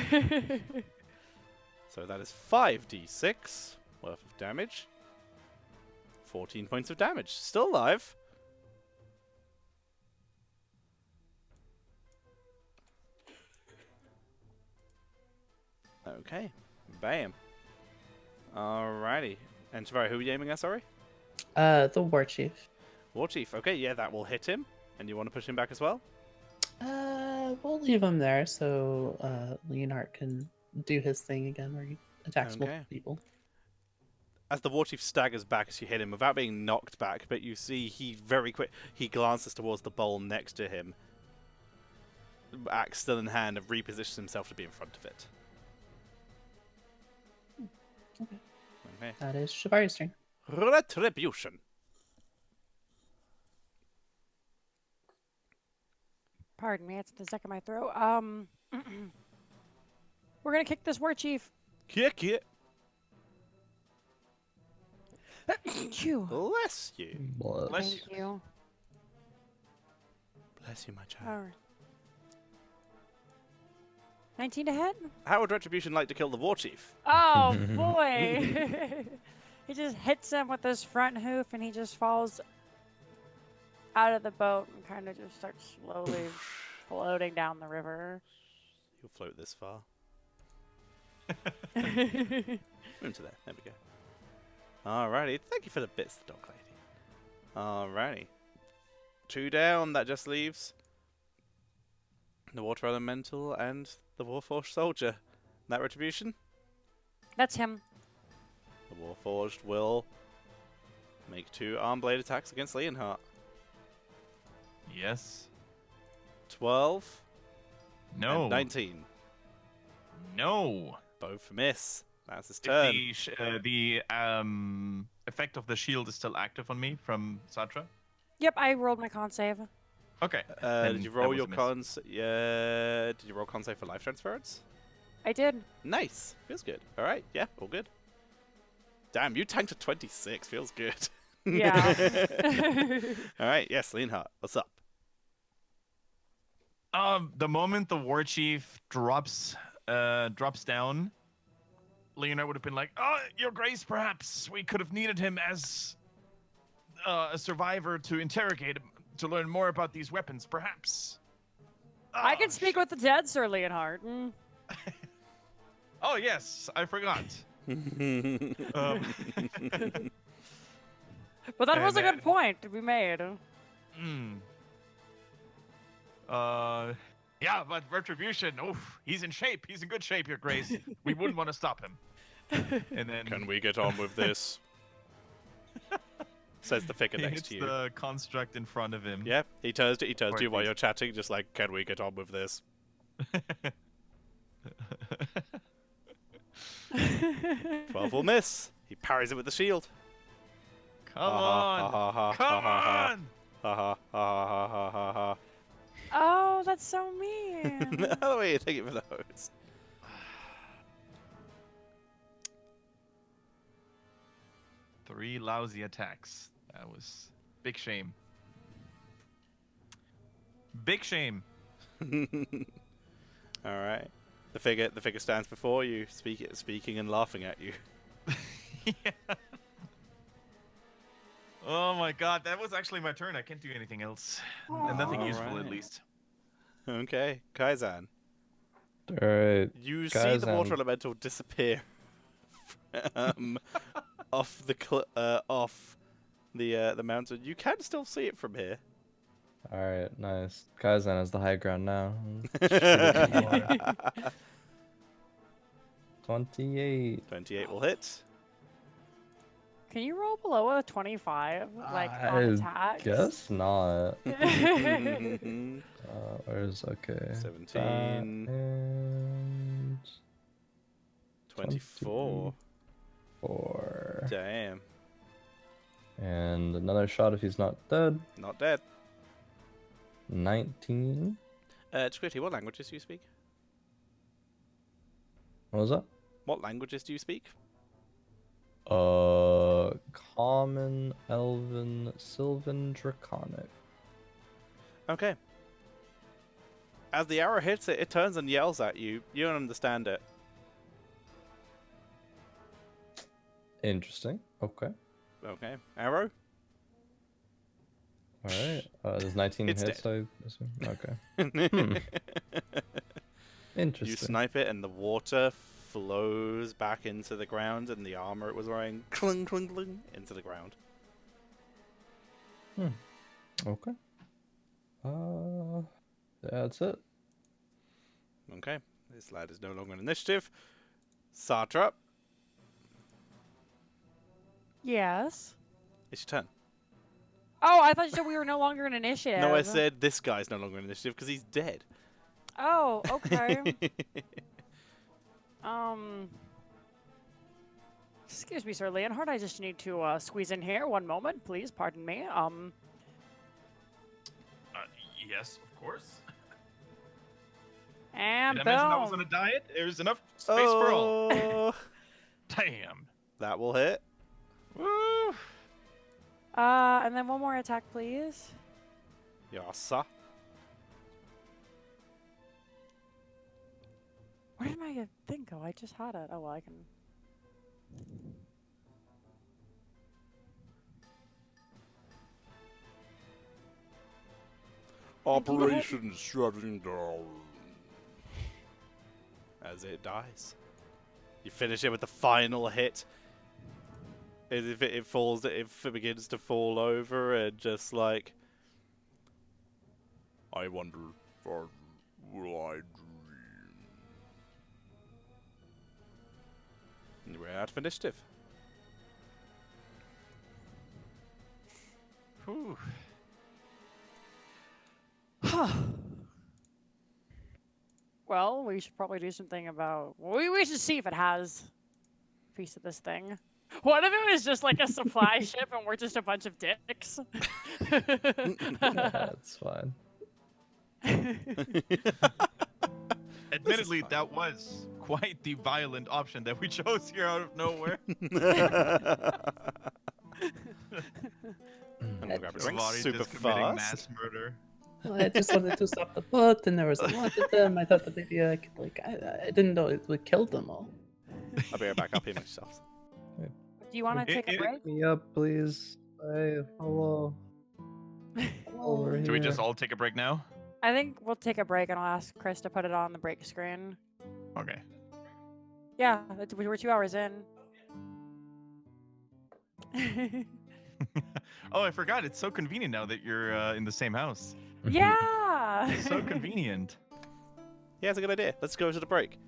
So that is 5d6 worth of damage. 14 points of damage. Still alive. Okay. Bam. Alrighty. And Tavares, who are you aiming at, sorry? The war chief. War Chief. Okay, yeah, that will hit him. And you want to push him back as well? We'll leave him there so Leonhard can do his thing again where he attacks Okay. multiple people. As the War Chief staggers back as you hit him without being knocked back, but you see he he glances towards the bowl next to him. Axe still in hand and repositions himself to be in front of it. Okay. Okay. That is Shabari's turn. Retribution. Pardon me, it's at the stuck in my throat. We're gonna kick this war chief. Kick it. Phew. Bless you. Bless Thank you. Bless you, my child. All right. 19 to hit? How would Retribution like to kill the War Chief? Oh boy! He just hits him with his front hoof, and he just falls out of the boat and kind of just starts slowly floating down the river. You'll float this far. Into there. There we go. Alrighty. Thank you for the bits, the dog lady. Alrighty. 2 down. That just leaves the Water Elemental and the Warforged Soldier. That Retribution? That's him. The Warforged will make 2 arm blade attacks against Leonhard. Yes. 12 No. and 19. No. Both miss. That's his If turn. the effect of the shield is still active on me from Satra. Yep, I rolled my con save. Okay. Did then you that roll was a your miss. cons? Yeah. Did you roll con save for life transference? I did. Nice. Feels good. All right. Yeah. All good. Damn, you tanked a 26. Feels good. Yeah. All right. Yes, Leonhard. What's up? The moment the war chief drops down, Leonard would have been like, "Oh, Your Grace, perhaps we could have needed him as a survivor to interrogate him, to learn more about these weapons, perhaps." I Oh, can speak with the dead, Sir Leonhard. Mm. Oh yes, I forgot. But that was a And, good point to be made. Yeah, but Retribution, oof, he's in shape. He's in good shape, Your Grace. We wouldn't want to stop him. And then Can we get on with this? Says the figure he next hits to you. the construct in front of him. Yeah, he turns to Or you at while least- you're chatting, just like, can we get on with this? 12 will miss. He parries it with the shield. Come on! Come on! Ha ha ha ha ha ha ha. Oh, that's so mean. How do you take it for those? Three lousy attacks. That was big shame. Big shame. All right. The figure stands before you, speaking and laughing at you. Yeah. Oh my god, that was actually my turn. I can't do anything else. And nothing useful, at Alright. least. Okay, Kaizan. Alright. You see the water Kaizan. elemental disappear off the mountain. You can still see it from here. Alright, nice. Kaizen has the high ground now. 28. 28 will hit. Can you roll below a 25, like on I attacks? Guess not. Mhm. Where's okay? 17. And 24. 4. Damn. And another shot if he's not dead. Not dead. 19. Squiddy, what languages do you speak? What was that? What languages do you speak? Common, Elven, Sylvan, Draconic. Okay. As the arrow hits it, it turns and yells at you. You don't understand it. Interesting. Okay. Okay. Arrow? Alright. There's 19 It's hits, dead. I assume. Okay. Interesting. You snipe it, and the water flows back into the ground, and the armor it was wearing cling, cling, cling into the ground. Okay. That's it. Okay. This lad is no longer in initiative. Sartrap, Yes. it's your turn. Oh, I thought you said we were no longer in initiative. No, I said this guy's no longer in initiative because he's dead. Oh, okay. Excuse me, Sir Leonhard. I just need to squeeze in here. One moment, please. Pardon me. Yes, of course. And Did I mention I was boom. on a diet? There's enough space for all. Oh, Damn. that will hit. Woo. And then one more attack, please. Yassa. Where did my thing go? I just had it. Oh, well, I can. Operation shutting down. As it dies. You finish it with the final hit. As if it falls, if it begins to fall over and just like... I wonder, or will I dream? And we're out of initiative. Whew. Well, we should probably do something about. We should see if it has a piece of this thing. What if it was just like a supply ship and we're just a bunch of dicks? That's fine. Admittedly, that was quite the violent option that we chose here out of nowhere. I'm gonna grab a drink Somebody super just committing fast. mass murder. Well, I just wanted to stop the boat, and there was a lot of them. I thought that maybe I could, like, I didn't know it would kill them all. I'll be right back. I'll pee myself. Do you want to take a break? Pick me up, please. Hello. Over Do we just here. all take a break now? I think we'll take a break and I'll ask Chris to put it on the break screen. Okay. Yeah, we're 2 hours in. Oh, I forgot. It's so convenient now that you're in the same house. Yeah. So convenient. Yeah, it's a good idea. Let's go to the break.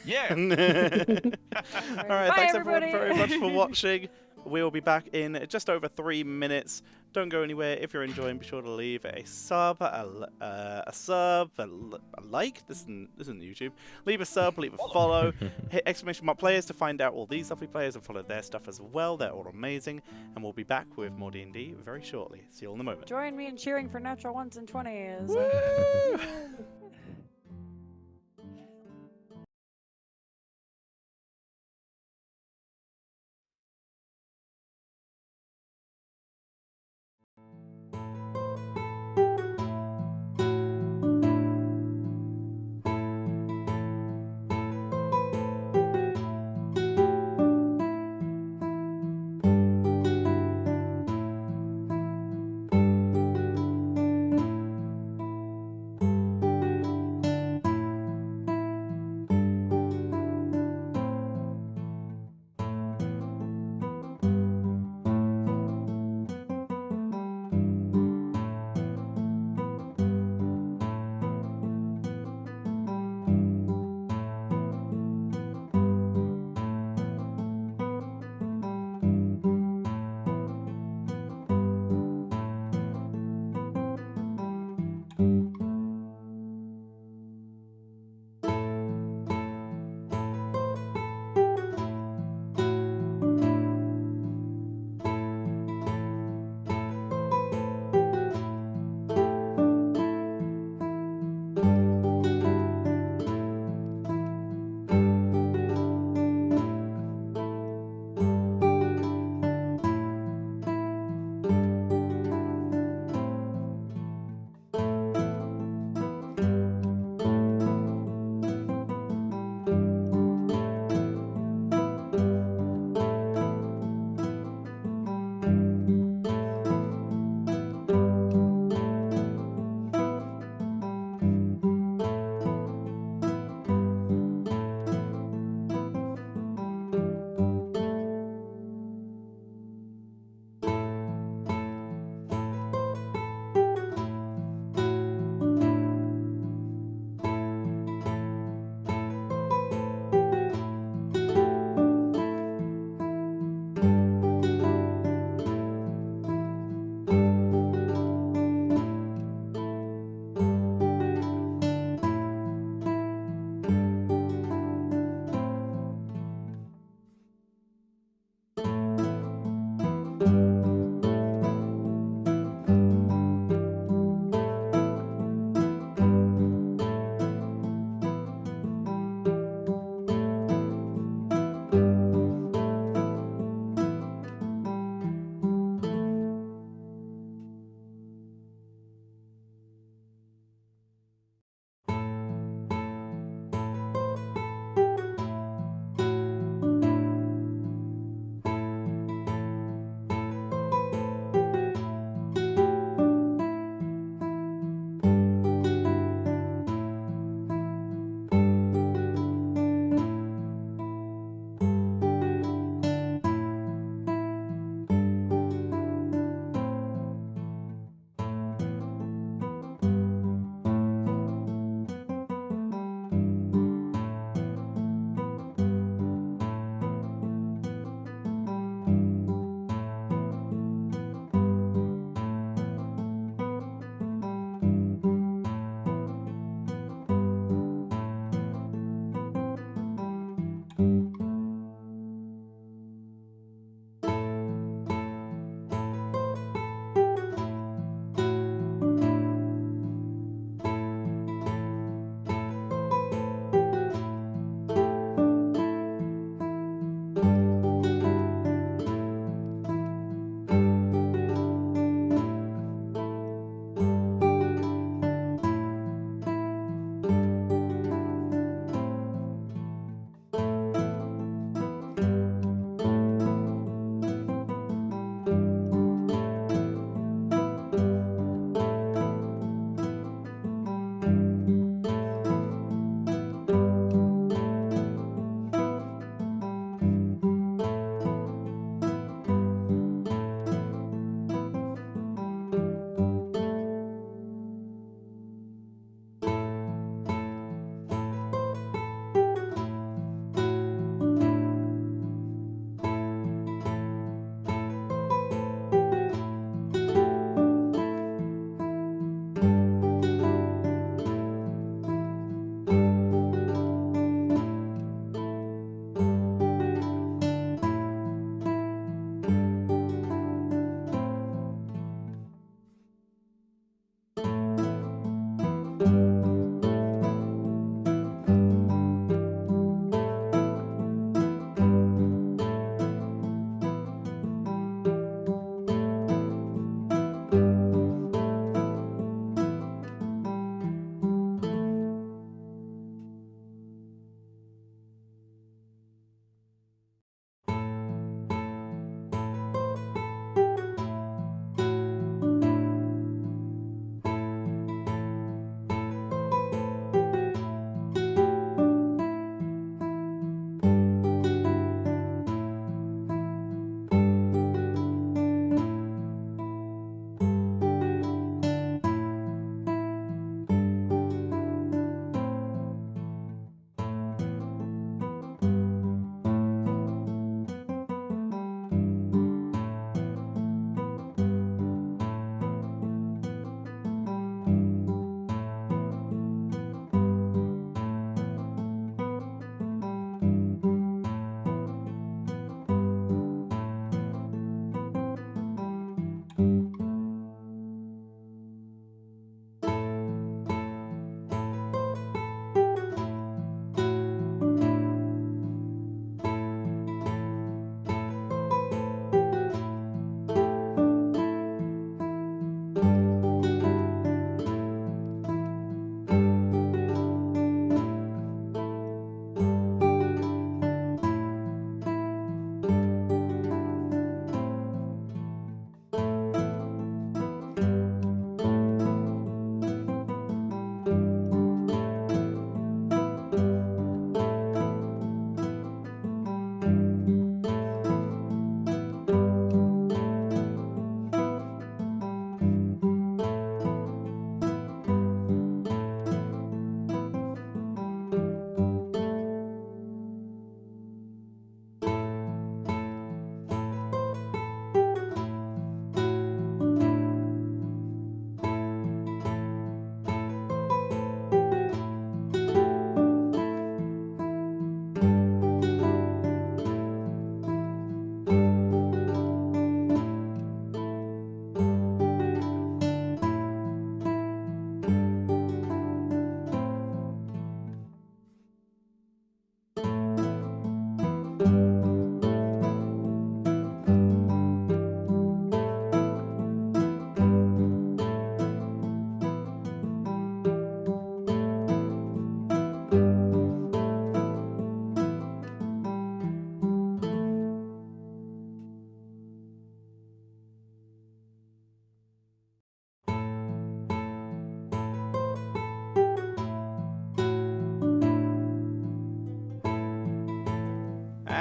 Yeah. All right, Bye, thanks everybody. everyone very much for watching. We'll be back in just over 3 minutes. Don't go anywhere. If you're enjoying, be sure to leave a sub, a like. This isn't YouTube. Leave a sub, leave a follow. Hit ! Players to find out all these lovely players and follow their stuff as well. They're all amazing. And we'll be back with more D&D very shortly. See you all in a moment. Join me in cheering for natural 1s and 20s. Woo!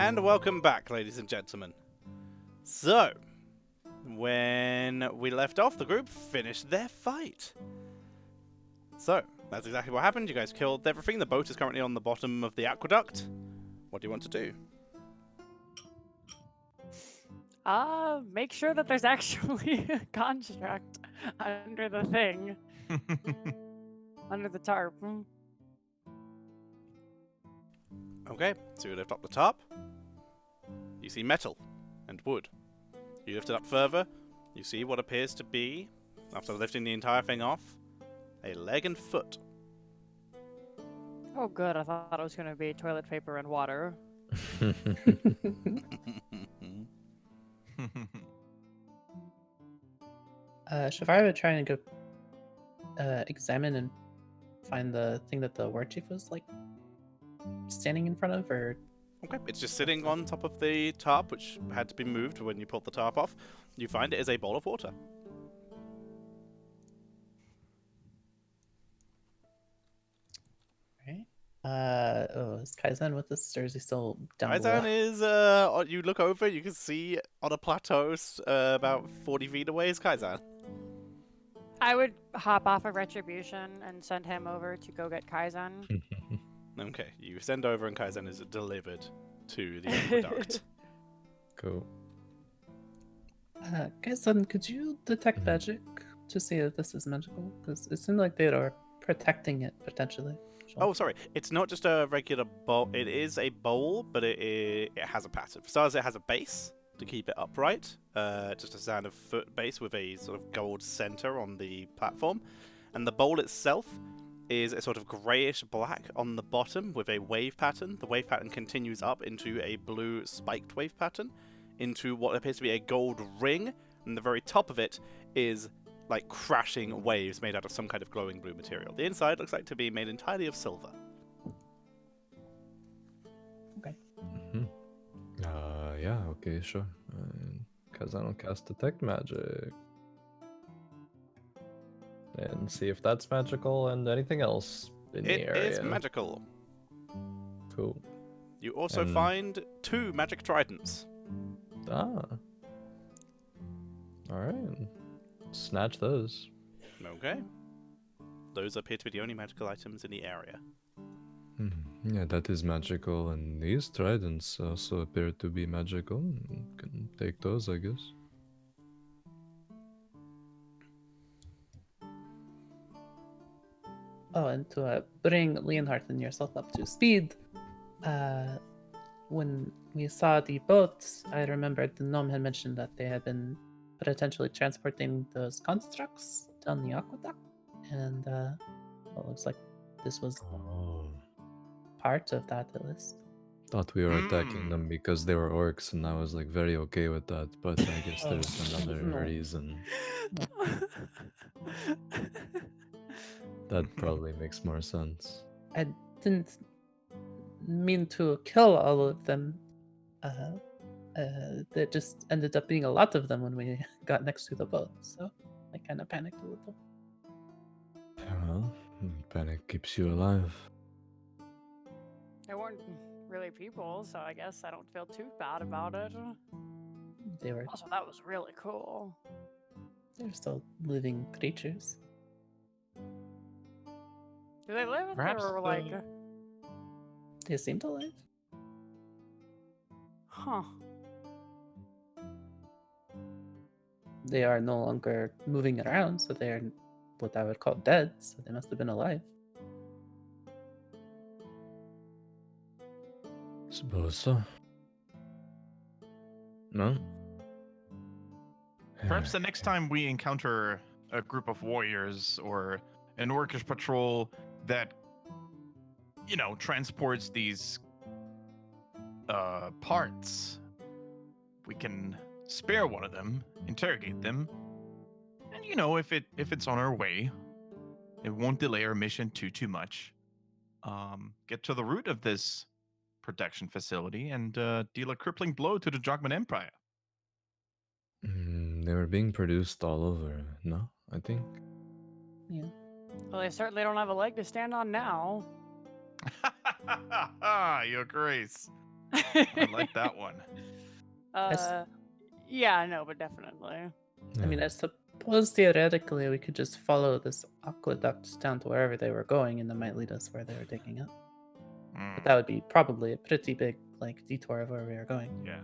And welcome back, ladies and gentlemen. So, when we left off, the group finished their fight. So, that's exactly what happened. You guys killed everything. The boat is currently on the bottom of the aqueduct. What do you want to do? Make sure that there's actually a construct under the thing, under the tarp. Okay, so you lift up the top. You see metal and wood. You lift it up further. You see what appears to be, after lifting the entire thing off, a leg and foot. Oh, good. I thought it was going to be toilet paper and water. Shavar would try and go examine and find the thing that the war chief was like standing in front of, or Okay, it's just sitting on top of the tarp, which had to be moved when you pulled the tarp off. You find it is a bowl of water. right? Is Kaizen with us, or is he still down Kaizen below? is, you look over, you can see on a plateau about 40 feet away is Kaizen. I would hop off of Retribution and send him over to go get Kaizen. Okay, you send over and Kaizen is delivered to the aqueduct. Cool. Kaizen, could you detect magic to see if this is magical? Because it seemed like they are protecting it potentially. Oh, sorry. It's not just a regular bowl. It is a bowl, but it has a pattern. For starters, it has a base to keep it upright. Just a standard foot base with a sort of gold center on the platform. And the bowl itself is a sort of greyish black on the bottom with a wave pattern. The wave pattern continues up into a blue spiked wave pattern, into what appears to be a gold ring. And the very top of it is like crashing waves made out of some kind of glowing blue material. The inside looks like to be made entirely of silver. Yeah, okay, sure. Because I don't cast Detect Magic. And see if that's magical and anything else in the area. It is magical. Cool. You also And- find 2 magic tridents. Ah. Alright. Snatch those. Okay. Those appear to be the only magical items in the area. Yeah, that is magical, and these tridents also appear to be magical. Can take those, I guess. Oh, and to bring Leonhardt and yourself up to speed, when we saw the boats, I remembered the gnome had mentioned that they had been potentially transporting those constructs down the aqueduct, and well, it looks like this was Oh. part of that at least. Thought we were attacking them because they were orcs, and I was like very okay with that. But I guess Oh, there's another no. reason. That probably makes more sense. I didn't mean to kill all of them. There just ended up being a lot of them when we got next to the boat, so I kind of panicked a little. Well, panic keeps you alive. They weren't really people, so I guess I don't feel too bad about it. They were Also, that was really cool. they're still living creatures. Do they live? Perhaps Or like, They seemed alive. huh? They are no longer moving around, so they're what I would call dead. So they must have been alive. Suppose so. No? Perhaps the next time we encounter a group of warriors or an orcish patrol that, you know, transports these parts, we can spare one of them, interrogate them, and you know, if it's on our way, it won't delay our mission too much. Get to the root of this protection facility and deal a crippling blow to the Jogman Empire. They were being produced all over, no? I think. Yeah. Well, they certainly don't have a leg to stand on now. Your Grace. I like that one. Yeah, no, but definitely. I mean, I suppose theoretically we could just follow this aqueduct down to wherever they were going, and that might lead us where they were digging up. But that would be probably a pretty big like detour of where we are going. Yeah.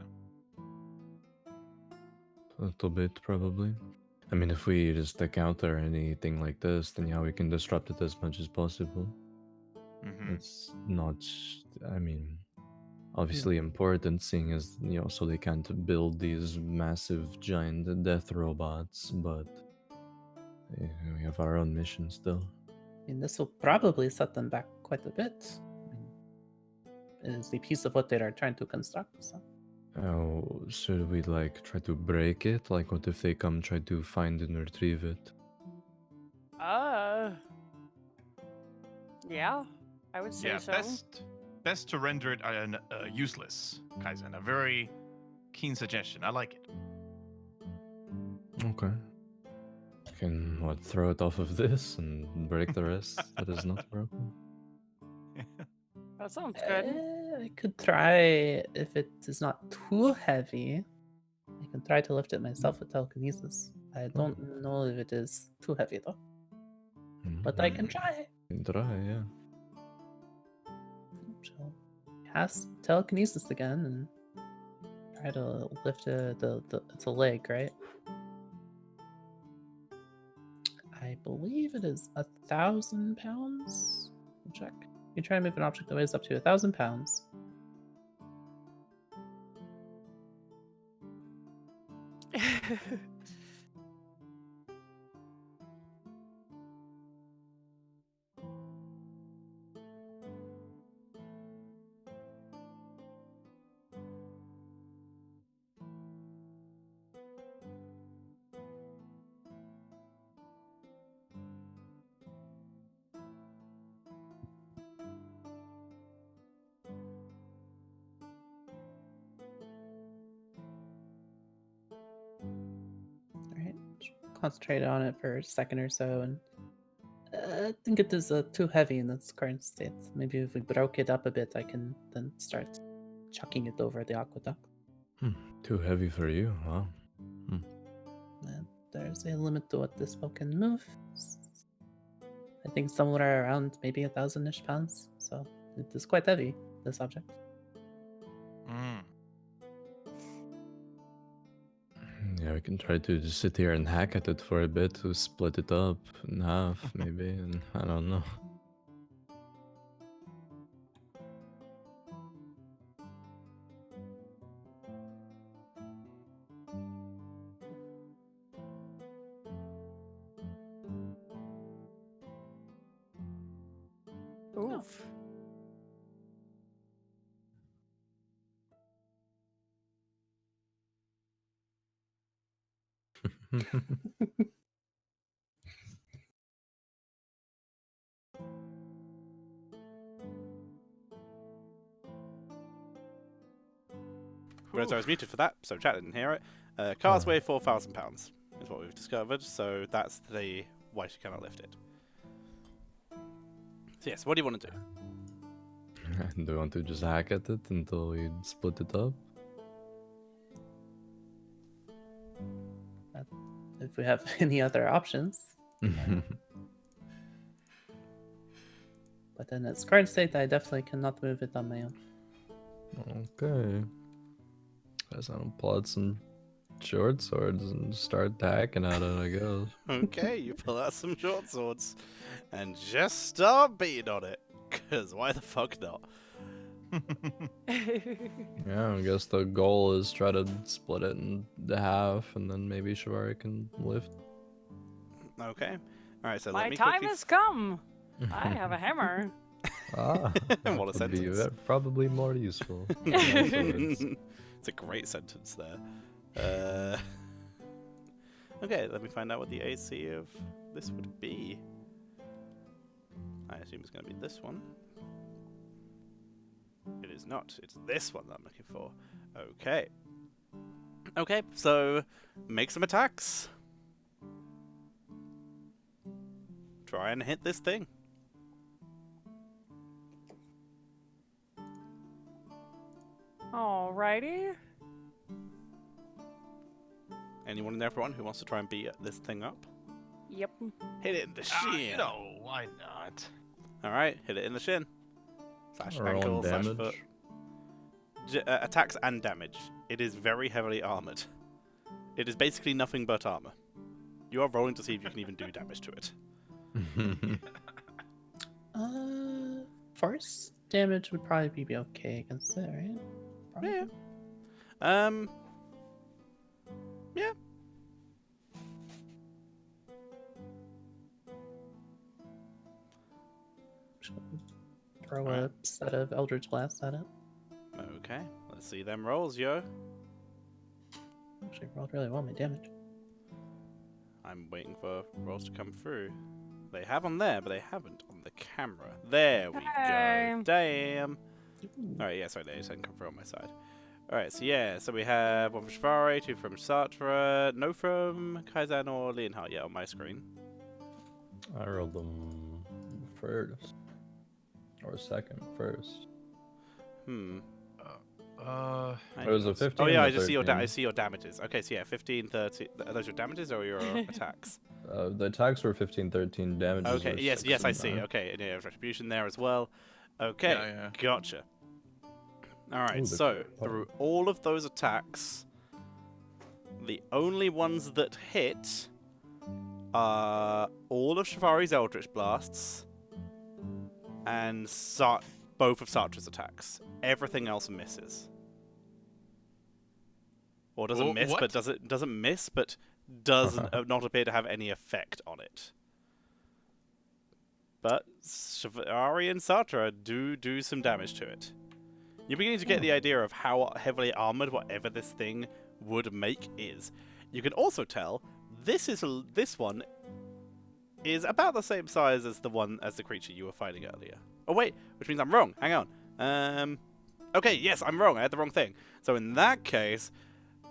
A little bit, probably. I mean, if we just encounter anything like this, then yeah, we can disrupt it as much as possible. It's not, I mean, obviously important, seeing as, so they can't build these massive, giant death robots, but we have our own mission still. I mean, this will probably set them back quite a bit. I mean, it is a piece of what they are trying to construct. So. Oh, should we try to break it? Like, what if they come try to find and retrieve it? Yeah, I would say so. Best to render it useless, Kaizen. A very keen suggestion. I like it. Okay. Can, throw it off of this and break the rest that is not broken? That sounds good. I could try if it is not too heavy. I can try to lift it myself with telekinesis. I don't know if it is too heavy though. But I can try. You can try, yeah. So cast telekinesis again and try to lift it's a leg, right? I believe it is 1,000 pounds. Check. You try to move an object that weighs up to 1,000 pounds. Alright, concentrate on it for a second or so, and I think it is too heavy in its current state. Maybe if we broke it up a bit, I can then start chucking it over the aqueduct. Too heavy for you, wow. There's a limit to what this boat can move. I think somewhere around maybe 1,000-ish pounds. So it is quite heavy, this object. Yeah, we can try to just sit here and hack at it for a bit to split it up in half, maybe, and I don't know. Oof. Whereas I was muted for that, so chat didn't hear it. Cars weigh 4,000 pounds, is what we've discovered, so that's the why she cannot lift it. So yes, what do you want to do? Do you want to just hack at it until we split it up? If we have any other options. But in its current state, I definitely cannot move it on my own. Okay. Guess I'll pull out some short swords and start hacking at it, I guess. Okay, you pull out some short swords and just start beating on it. Because why the fuck not? Yeah, I guess the goal is try to split it in half, and then maybe Shivari can lift. Okay. Alright, so My let me time quickly... has come. I have a hammer. What a That would be sentence. probably more useful. It's a great sentence there. Okay, let me find out what the AC of this would be. I assume it's going to be this one. It is not. It's this one that I'm looking for. Okay. Okay, so make some attacks. Try and hit this thing. Alrighty. Anyone and everyone who wants to try and beat this thing up? Yep. Hit it in the shin. No, why not? Alright, hit it in the shin. Slash Roll ankle, slash damage. foot. Attacks and damage. It is very heavily armored. It is basically nothing but armor. You are rolling to see if you can even do damage to it. Force damage would probably be okay against it, right? Probably. Yeah. Yeah. Throw a set of Eldritch Blast at it. Okay, let's see them rolls, yo. Actually, rolled really well my damage. I'm waiting for rolls to come through. They have on there, but they haven't on the camera. There we Hey. go. Damn. Alright, yeah, sorry, they didn't come through on my side. Alright, so yeah, so we have one from Shvari, two from Sartre, no from Kaizen or Leonhardt yet on my screen. I rolled them first. Or second, first. I It was a guess. 15 Oh yeah, and I a just see your 13. I see your damages. Okay, so yeah, 15, 30. Are those your damages or your attacks? The attacks were 15, 13, damages Okay, were yes, 6 yes, I and see. 9. Okay, and yeah, retribution there as well. Okay, Yeah. gotcha. All right, Ooh, the so crit. through all of those attacks, the only ones that hit are all of Shivari's Eldritch Blasts and both of Sartre's attacks. Everything else misses. Or doesn't miss, what? but doesn't miss, but doesn't not appear to have any effect on it. But Shivari and Sartre do some damage to it. You're beginning to get the idea of how heavily armored whatever this thing would make is. You can also tell this one is about the same size as the creature you were fighting earlier. Oh wait, which means I'm wrong. Hang on. Okay, yes, I'm wrong. I had the wrong thing. So in that case,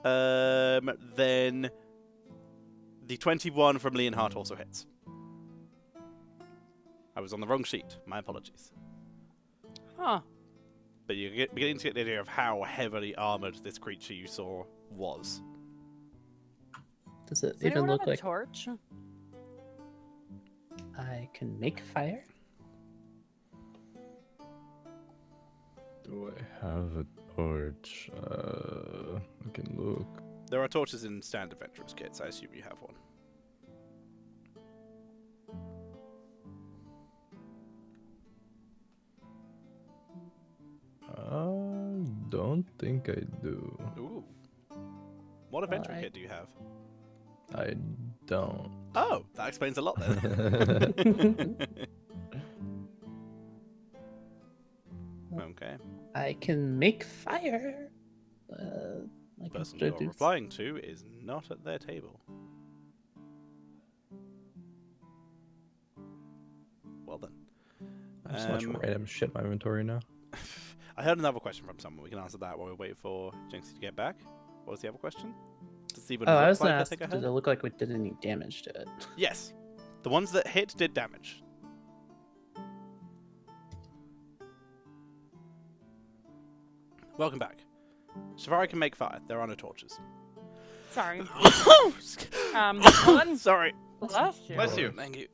then the 21 from Leonhardt also hits. I was on the wrong sheet. My apologies. Huh. But you're beginning to get the idea of how heavily armored this creature you saw was. Does it Does even anyone look have a like torch? I can make fire? Do I have a torch? I can look. There are torches in standard adventurers kits. I assume you have one. I don't think I do. Ooh. What adventure Alright. kit do you have? I don't. Oh, that explains a lot then. Okay. I can make fire. I The can person you're introduce- replying to is not at their table. Well then. I have so much random shit in my inventory now. I heard another question from someone. We can answer that while we wait for Jinxie to get back. What was the other question? Does it even Oh, I look was gonna like ask, I think I did heard? it look like we did any damage to it? Yes. The ones that hit did damage. Welcome back. Shivari can make fire. There are no torches. Sorry. Well then, Sorry. bless you. Bless you. Thank you.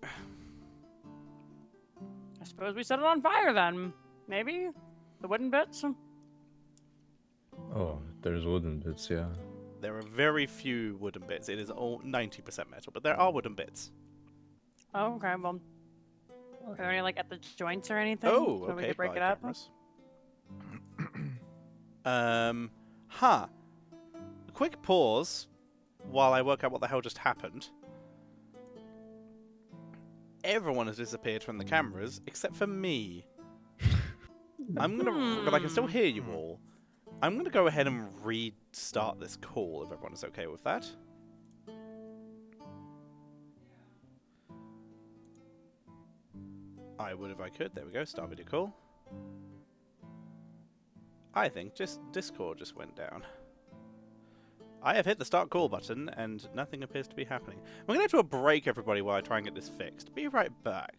I suppose we set it on fire then. Maybe? The wooden bits? Oh, there's wooden bits, yeah. There are very few wooden bits. It is all 90% metal, but there are wooden bits. Oh, okay, well. Are there any, like, at the joints or anything? Oh, so we okay. could break bye, it up? cameras. Huh. A quick pause while I work out what the hell just happened. Everyone has disappeared from the cameras except for me. But I can still hear you all. I'm gonna go ahead and restart this call if everyone is okay with that. I would if I could. There we go. Start video call. I think just Discord just went down. I have hit the start call button and nothing appears to be happening. We're going to have to break everybody while I try and get this fixed. Be right back.